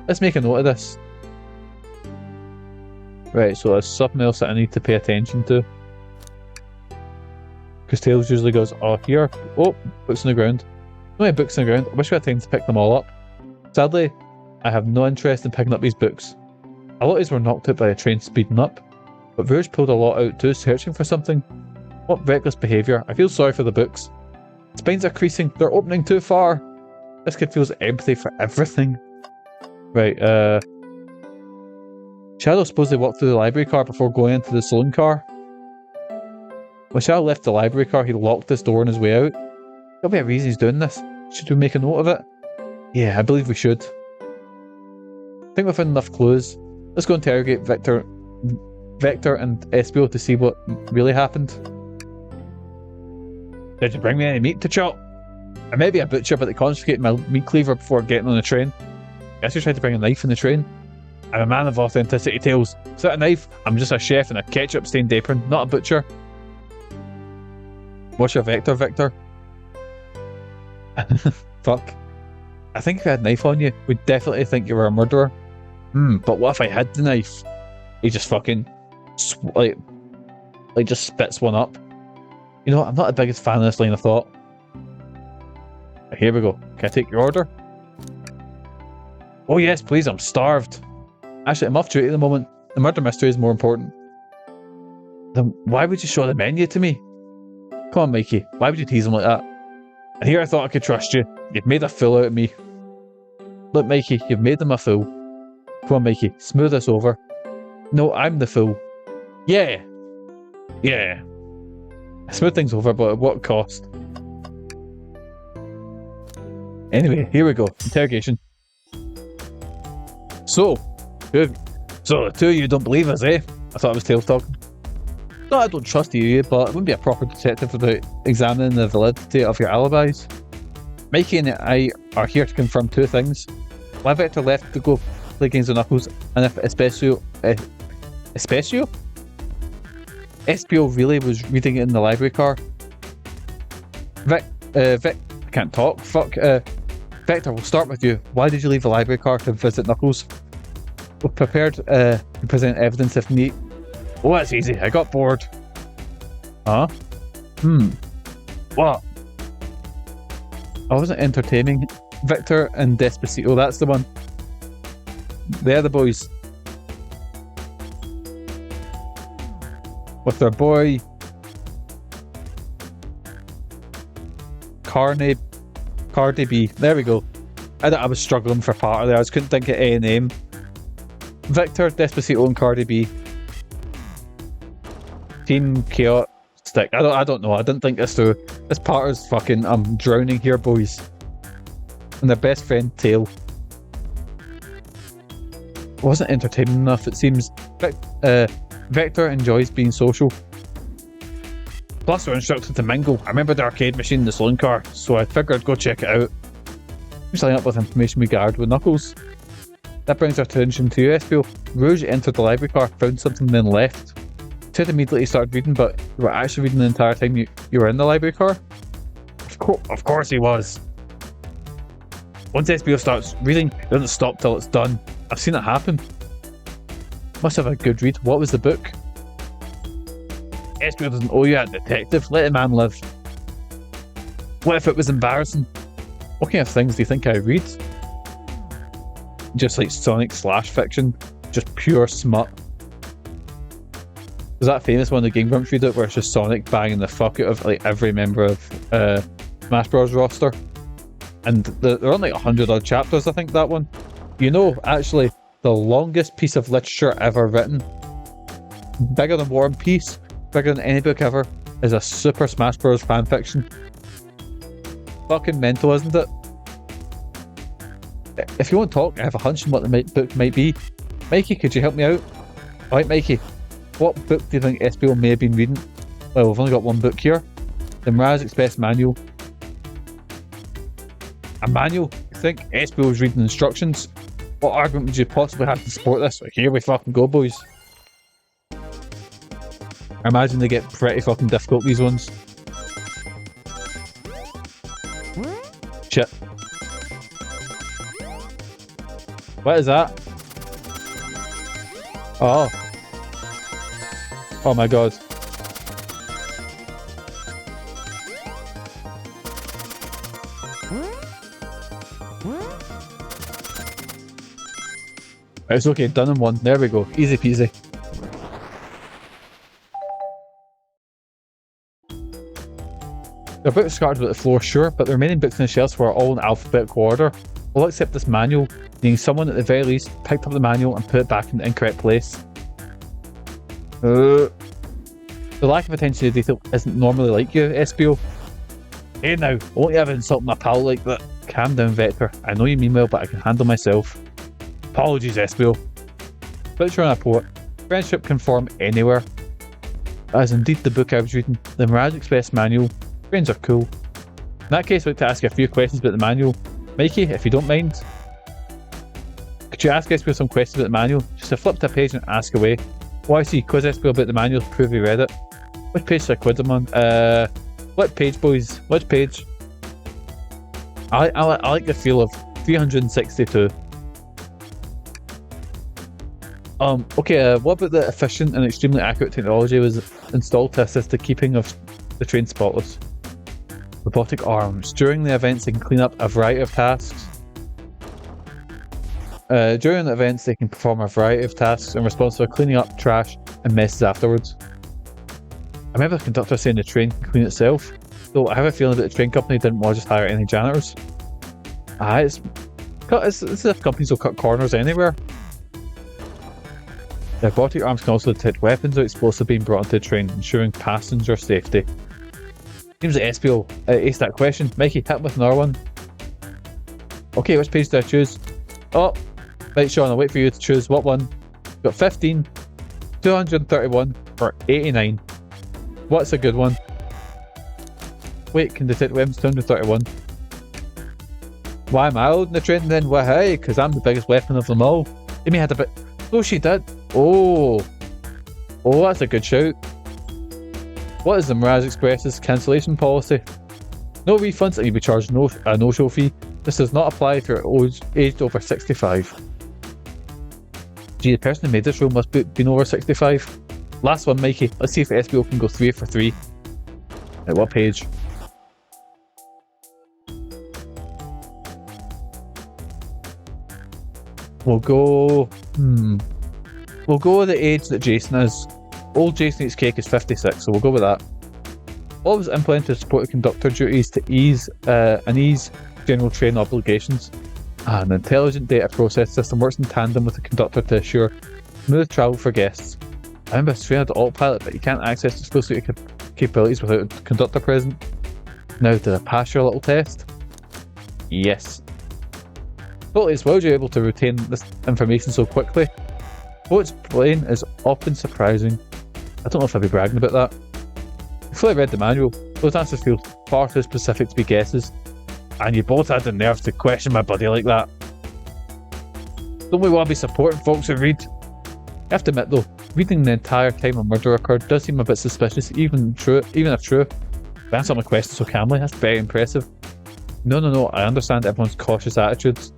Let's make a note of this. Right, so there's something else that I need to pay attention to. Because Tails usually goes, oh, here. Oh, books on the ground. So many books on the ground. I wish we had time to pick them all up. Sadly, I have no interest in picking up these books. A lot of these were knocked out by a train speeding up. But Rouge pulled a lot out too, searching for something. What reckless behaviour. I feel sorry for the books. Spines are creasing. They're opening too far. This kid feels empathy for everything. Right, Shadow supposedly walked through the library car before going into the saloon car. When Shadow left the library car, he locked this door on his way out. There'll be a reason he's doing this. Should we make a note of it? Yeah, I believe we should. I think we've found enough clues. Let's go interrogate Vector and Espio to see what really happened. Did you bring me any meat to chop? I may be a butcher, but they confiscated my meat cleaver before getting on the train. Guess you tried to bring a knife in the train. I'm a man of authenticity, Tails. Is that a knife? I'm just a chef in a ketchup-stained apron, not a butcher. What's your vector, Victor? Fuck. I think if I had a knife on you, we'd definitely think you were a murderer. But what if I had the knife? He just fucking like just spits one up. You know what? I'm not the biggest fan of this line of thought. Here we go. Can I take your order? Oh yes, please, I'm starved. Actually, I'm off duty at the moment. The murder mystery is more important. Then why would you show the menu to me? Come on, Mikey. Why would you tease him like that? And here I thought I could trust you. You've made a fool out of me. Look, Mikey, you've made them a fool. Come on, Mikey, smooth this over. No, I'm the fool. Yeah. Yeah. I smooth things over, but at what cost? Anyway, here we go. Interrogation. So the two of you don't believe us, eh? I thought it was Tails talking. No, I don't trust you, but I wouldn't be a proper detective without examining the validity of your alibis. Mikey and I are here to confirm two things. Why Vector left to go play games with Knuckles, and if Espio really was reading it in the library car. I can't talk. Fuck. Vector, we'll start with you. Why did you leave the library car to visit Knuckles? We're prepared to present evidence if need. Oh, that's easy. I got bored. Huh? What? I wasn't entertaining. Victor and Despacito, that's the one. They're the boys. With their boy Cardi B. There we go. I was struggling for part of there. I just couldn't think of a name. Victor, Despacito, and Cardi B. Team Chaotix. I don't know. I didn't think this through. This part is fucking. I'm drowning here, boys. And their best friend Tail. Wasn't entertaining enough. It seems. Vector enjoys being social. Plus, we're instructed to mingle. I remember the arcade machine in the saloon car, so I figured I'd go check it out. Just lining up with information we gathered with Knuckles. That brings our attention to you, SBO. Rouge entered the library car, found something, then left. Ted immediately started reading, but you were actually reading the entire time you were in the library car? Of course he was. Once SBO starts reading, it doesn't stop till it's done. I've seen it happen. Must have a good read. What was the book? SBO doesn't owe you a detective. Let the man live. What if it was embarrassing? What kind of things do you think I read? Just like Sonic slash fiction. Just pure smut. There's that famous one of the Game Grumps read it where it's just Sonic banging the fuck out of like every member of Smash Bros roster. And they're on like 100 odd chapters, I think, that one. You know, actually, the longest piece of literature ever written, bigger than War and Peace, bigger than any book ever, is a Super Smash Bros fanfiction. Fucking mental, isn't it? If you want to talk, I have a hunch on what the book might be. Mikey, could you help me out? Alright, Mikey, what book do you think SBO may have been reading? Well, we've only got one book here. The Mirage Express manual. A manual? You think SBO was reading instructions? What argument would you possibly have to support this? Like, here we fucking go, boys. I imagine they get pretty fucking difficult, these ones. Shit. What is that? Oh. Oh my god. It's okay, done in one. There we go. Easy peasy. There are books scattered about the floor, sure, but the remaining books on the shelves were all in alphabetical order. All except this manual, meaning someone at the very least picked up the manual and put it back in the incorrect place. The lack of attention to detail isn't normally like you, SBO. Hey now, won't you ever insult my pal like that? Calm down, Vector. I know you mean well, but I can handle myself. Apologies, SBO. Picture on a port. Friendship can form anywhere. That is indeed the book I was reading. The Mirage Express manual. Friends are cool. In that case, I'd like to ask you a few questions about the manual. Mikey, if you don't mind. Could you ask SBO some questions about the manual? Just to flip to a page and ask away. Oh, I see. Quiz SBO about the manual to prove you read it. Which page should I quiz him on? What page, boys? Which page? I like the feel of 362. Okay, what about the efficient and extremely accurate technology was installed to assist the keeping of the train spotless? Robotic arms. During the events, they can clean up a variety of tasks. During the events, they can perform a variety of tasks in response to cleaning up trash and messes afterwards. I remember the conductor saying the train can clean itself, though I have a feeling that the train company didn't want to just hire any janitors. It's as if companies will cut corners anywhere. The robotic arms can also detect weapons or explosives being brought onto the train, ensuring passenger safety. Seems like SBO aced that question. Mikey, hit with another one. Okay, which page do I choose? Oh, right, Sean, I'll wait for you to choose. What one? You've got 15, 231, or 89. What's a good one? Wait, can detect weapons 231. Why am I holding the train then? Well, hey, because I'm the biggest weapon of them all. Amy had a bit. Oh, she did. Oh, that's a good shout. What is the Mirage Express's cancellation policy? No refunds and you'll be charged a no-show fee. This does not apply if you're aged over 65. Gee, the person who made this rule must be been over 65. Last one, Mikey. Let's see if SBO can go 3 for 3. At what page? We'll go with the age that Jason is. Old Jason eats cake is 56, so we'll go with that. What was implemented to support the conductor duties to ease general train obligations? An intelligent data process system works in tandem with the conductor to assure smooth travel for guests. I remember Strain had autopilot, but you can't access its full suite of capabilities without a conductor present. Now, did I pass your little test? Yes. Totally, as well as you're able to retain this information so quickly. Though it's plain is often surprising. I don't know if I'd be bragging about that. Before I read the manual, those answers feel far too specific to be guesses, and you both had the nerve to question my buddy like that. Don't we want to be supporting folks who read? I have to admit though, reading the entire time a murder occurred does seem a bit suspicious, even if true. To answer my question so calmly, that's very impressive. No, I understand everyone's cautious attitudes.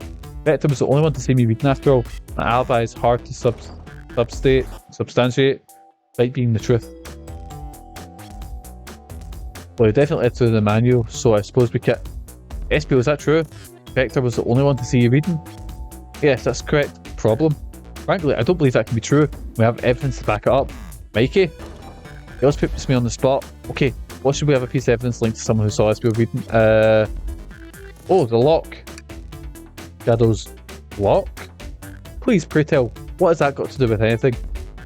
Vector was the only one to see me reading after all. My alibi is hard to substantiate, despite being the truth. Well, he definitely led to the manual, so I suppose we can... SBO, is that true? Vector was the only one to see you reading? Yes, that's correct. Problem? Frankly, I don't believe that can be true. We have evidence to back it up. Mikey? It always puts me on the spot. Okay, what should we have a piece of evidence linked to someone who saw SBO reading? Oh, the lock. Shadow's lock? Please, pray tell, what has that got to do with anything?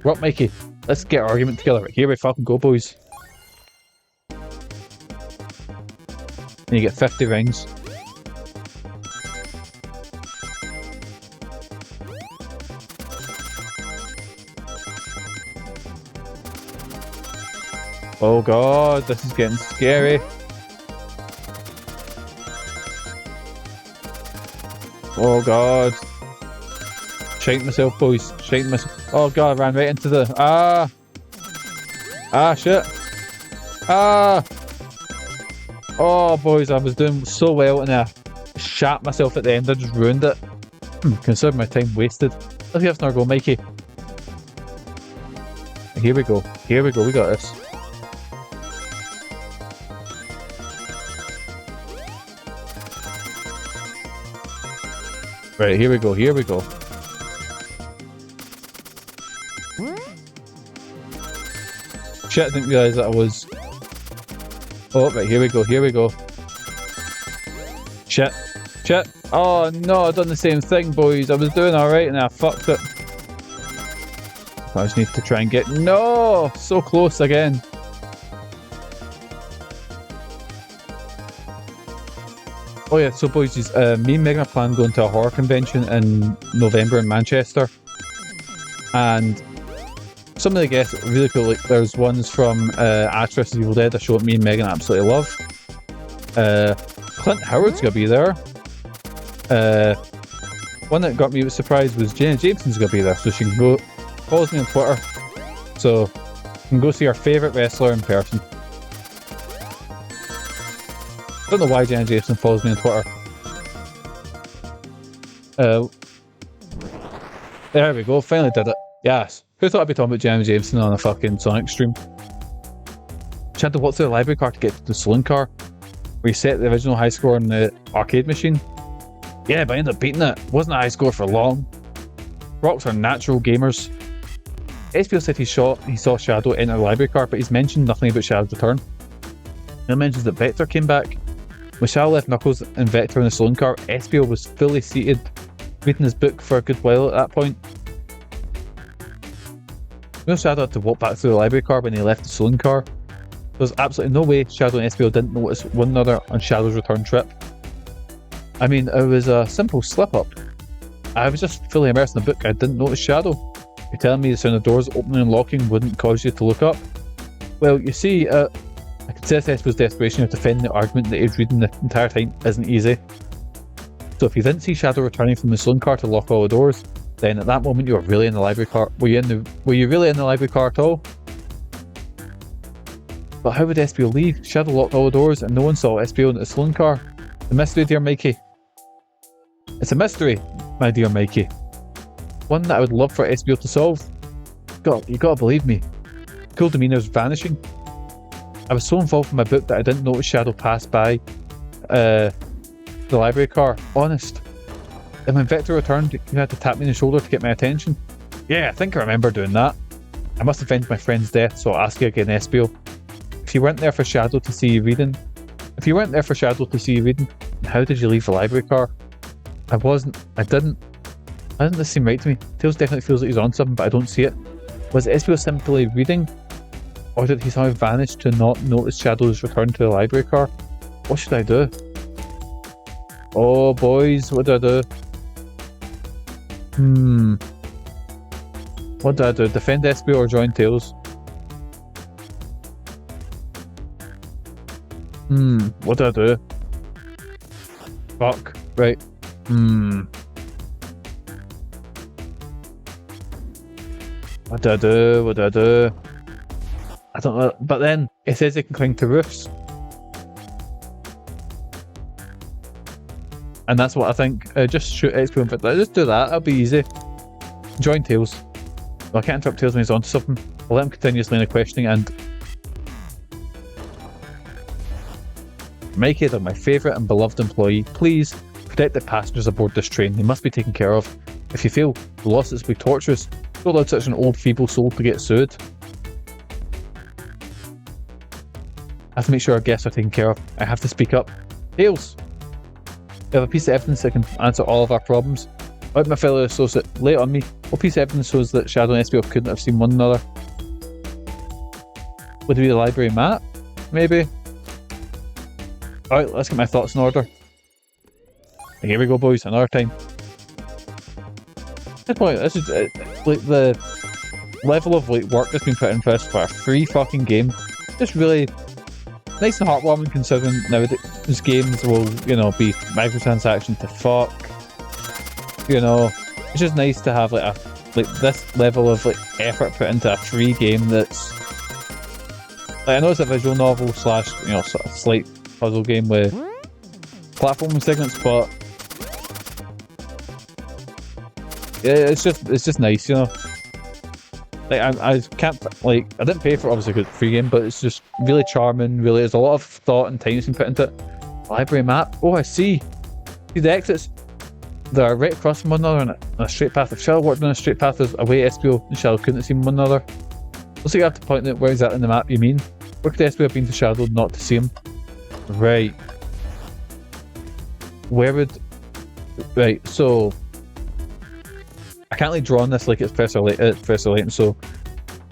We're up, Mikey. Let's get our argument together. Here we fucking go, boys. And you get 50 rings. Oh god, this is getting scary. Oh god. Shake myself, boys. Shake myself. Oh god, I ran right into the... shit. Oh boys, I was doing so well and I shat myself at the end. I just ruined it. Consider my time wasted. Let's give another go, Mikey. Here we go. Here we go. We got this. Right, here we go. Here we go. Shit, I didn't realise that I was... Oh, right, here we go. Here we go. Shit. Shit. Oh no, I've done the same thing, boys. I was doing alright and I fucked it. I just need to try and get... No! So close again. Oh yeah, so boys, me and Megan are planning going to a horror convention in November in Manchester. And some of the guests are really cool. Like, there's ones from Actress Evil Dead, a show that me and Megan absolutely love. Clint Howard's gonna be there. One that got me surprised was Jenna Jameson's gonna be there, so she can go... Follows me on Twitter, so you can go see our favourite wrestler in person. Don't know why Jenna Jameson follows me on Twitter. There we go, finally did it. Yes. Who thought I'd be talking about Jenna Jameson on a fucking Sonic stream? She had to walk through the library car to get to the saloon car, where you set the original high score on the arcade machine. Yeah, but I ended up beating it. Wasn't a high score for long. Rocks are natural gamers. SPO said he saw Shadow enter the library car, but he's mentioned nothing about Shadow's return. He mentions that Vector came back. When Shadow left Knuckles and Vector in the saloon car, SPO was fully seated, reading his book for a good while at that point. You know, Shadow had to walk back through the library car when he left the saloon car. There's absolutely no way Shadow and SPO didn't notice one another on Shadow's return trip. I mean, it was a simple slip-up. I was just fully immersed in the book, I didn't notice Shadow. You're telling me the sound of doors opening and locking wouldn't cause you to look up? Well, you see, I could sense SPO's desperation of defending the argument that he's reading the entire time isn't easy. So if you didn't see Shadow returning from the saloon car to lock all the doors, then at that moment you were really in the library car. Were you really in the library car at all? But how would SPO leave? Shadow locked all the doors and no one saw SPO in the saloon car. The mystery, dear Mikey. It's a mystery, my dear Mikey. One that I would love for SBO to solve. God, you gotta believe me. Cool demeanor's vanishing. I was so involved in my book that I didn't notice Shadow pass by the library car. Honest. And when Vector returned, you had to tap me in the shoulder to get my attention. Yeah, I think I remember doing that. I must have avenged my friend's death, so I'll ask you again, SBO. If you weren't there for Shadow to see you reading, how did you leave the library car? I didn't. Doesn't this seem right to me? Tails definitely feels like he's on something, but I don't see it. Was SPO simply reading? Or did he somehow vanish to not notice Shadow's return to the library car? What should I do? Oh boys, what do I do? What do I do? Defend SPO or join Tails? What do I do? Fuck. Right. What do I do? What do I do? I don't know. But then it says they can cling to roofs. And that's what I think. Just shoot XP and just do that. That'll be easy. Join Tails. Well, I can't interrupt Tails when he's onto something. I'll let him continue his line of questioning and... Mikey, they're my favourite and beloved employee. Please protect the passengers aboard this train. They must be taken care of. If you fail, the losses will be torturous. Don't allow such an old, feeble soul to get sued. I have to make sure our guests are taken care of. I have to speak up. Tails! We have a piece of evidence that can answer all of our problems. About my fellow associate, lay it on me. What piece of evidence shows that Shadow and SPO couldn't have seen one another? Would it be the library map? Maybe? Alright, let's get my thoughts in order. Here we go, boys, another time. At this point, this is like the level of like work that's been put in for this for a free fucking game. Just really nice and heartwarming considering nowadays games will, you know, be microtransaction to fuck. You know, it's just nice to have like this level of like effort put into a free game that's like, I know it's a visual novel slash, you know, sort of slight puzzle game with platforming segments, but yeah, it's just nice, you know. Like I can't like I didn't pay for obviously a good free game, but it's just really charming. Really, there's a lot of thought and time that's been put into it. Library map. Oh, I see. See the exits. They're right across from one another on a straight path. If Shadow worked on a straight path, there's a way SPO and Shadow couldn't have seen one another. Looks like you have to point out where exactly in the map you mean. Where could SPO have been to Shadow not to see him? Right. Where would... Right, so... I can't really draw on this like it's Professor Layton, so...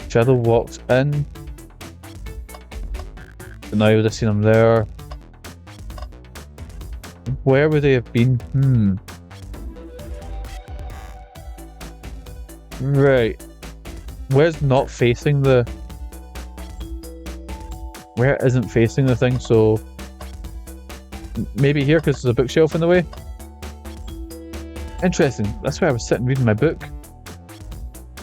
Shadow walks in. But now I would have seen him there. Where would they have been? Right. Where's not facing the... Where isn't facing the thing, so... Maybe here because there's a bookshelf in the way? Interesting. That's where I was sitting reading my book.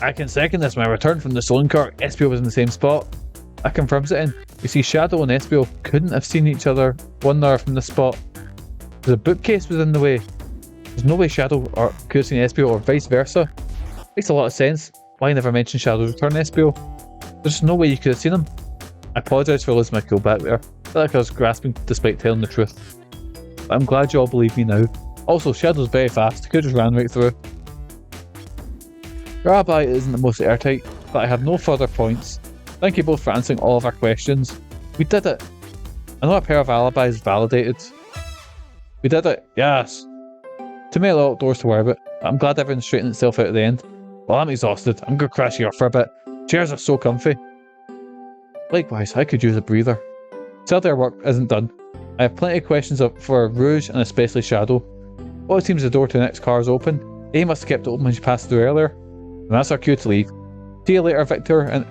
I can second this. When I returned from the stolen car, SPO was in the same spot. I confirms it in. You see, Shadow and SPO couldn't have seen each other one another from the spot. The bookcase was in the way. There's no way Shadow could have seen SPO or vice versa. Makes a lot of sense. Why I never mentioned Shadow's return SPO? There's no way you could have seen him. I apologise for losing my cool back there. I felt like I was grasping despite telling the truth. But I'm glad you all believe me now. Also, Shadow's very fast. He could have just ran right through. Your alibi isn't the most airtight, but I have no further points. Thank you both for answering all of our questions. We did it. I know a pair of alibis validated. We did it. Yes. Too many little doors to worry about. I'm glad everything straightened itself out at the end. Well, I'm exhausted. I'm going to crash here for a bit. Chairs are so comfy. Likewise, I could use a breather. Sadly, our work isn't done. I have plenty of questions up for Rouge and especially Shadow. Well, it seems the door to the next car is open. A must have kept it open when she passed through earlier. And that's our cue to leave. See you later, Vector and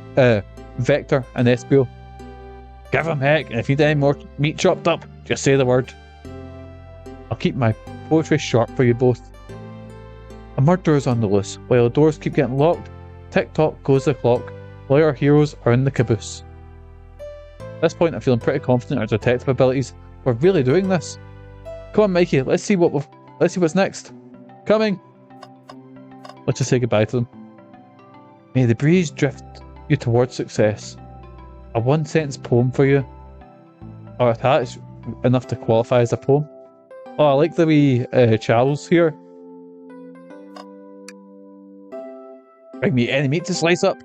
SPO. Give him heck, and if you need any more meat chopped up, just say the word. I'll keep my poetry sharp for you both. A murder is on the loose. While the doors keep getting locked, tick-tock goes the clock, while our heroes are in the caboose. At this point, I'm feeling pretty confident in our detective abilities. We're really doing this. Come on, Mikey, let's see what's next. Coming! Let's just say goodbye to them. May the breeze drift you towards success. A one-sentence poem for you. Or if that is enough to qualify as a poem. Oh, I like the wee Charles here. Bring me any meat to slice up?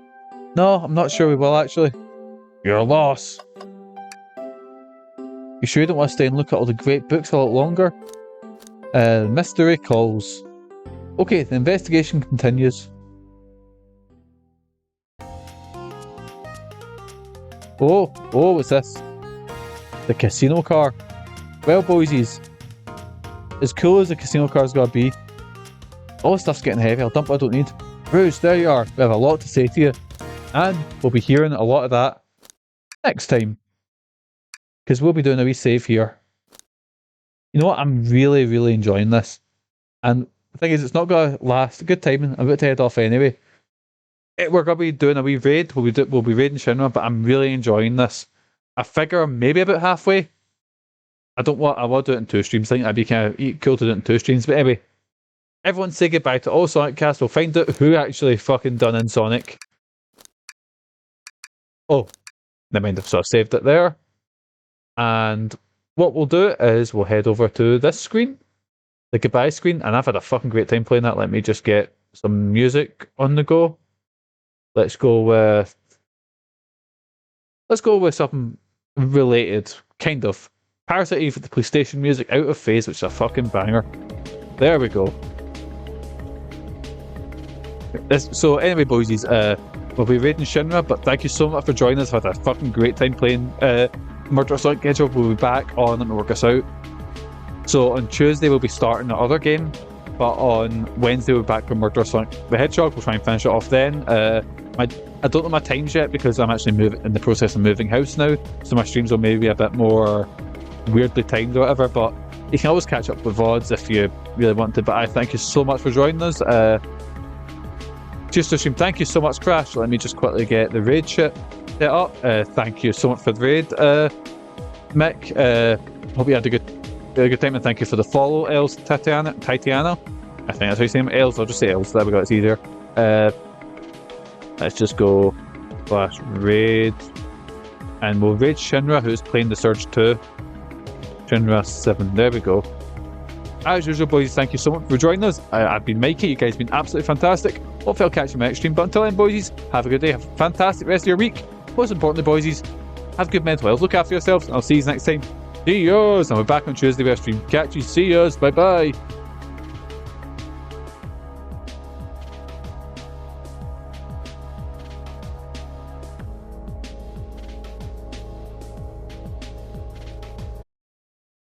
No, I'm not sure we will actually. Your loss. You sure you don't want to stay and look at all the great books a lot longer? Mystery calls. Okay, the investigation continues. Oh, what's this? The casino car. Well, boysies, as cool as the casino car's gotta be, all the stuff's getting heavy. I'll dump what I don't need. Bruce, there you are. We have a lot to say to you. And we'll be hearing a lot of that next time. Because we'll be doing a wee save here. You know what? I'm really, really enjoying this. And the thing is, it's not going to last. Good timing. I'm about to head off anyway. we're gonna be doing a wee raid. We'll be raiding Shinra, but I'm really enjoying this. I figure I'm maybe about halfway. I want to do it in 2 streams. I think that'd be kind of cool to do it in 2 streams. But anyway, everyone say goodbye to all Sonic cast. We'll find out who actually fucking done in Sonic. Oh, never mind. So I've saved it there. And what we'll do is we'll head over to this screen, the goodbye screen, and I've had a fucking great time playing that. Let me just get some music on the go. Let's go with something related, kind of. Parasite Eve with the PlayStation music, Out of Phase, which is a fucking banger. There we go. So anyway, boysies, we'll be raiding Shinra, but thank you so much for joining us. I've had a fucking great time playing Murder Sonic Hedgehog. We'll be back on and work us out. So on Tuesday we'll be starting the other game, but on Wednesday we'll be back with Murder Sonic the Hedgehog. We'll try and finish it off then. I don't know my times yet because I'm actually in the process of moving house now, so my streams will maybe be a bit more weirdly timed or whatever, but you can always catch up with VODs if you really want to. But I thank you so much for joining us. Just to stream, thank you so much, Crash. Let me just quickly get the raid shit set up. Thank you so much for the raid, Mick. Hope you had a good time, and thank you for the follow, Els Titiana. I think that's how you say them. Els, I'll just say Els. There we go, it's easier. Let's just go /raid, and we'll raid Shinra, who's playing the Surge 2. Shinra 7. There we go. As usual, boys, thank you so much for joining us. I've been Mikey. You guys have been absolutely fantastic. Hopefully I'll catch you in my next stream. But until then, boys, have a good day. Have a fantastic rest of your week. Most importantly, boys, have good mental health. Look after yourselves, and I'll see you next time. See yous. And we're back on Tuesday with our stream. Catch you. See yous. Bye-bye.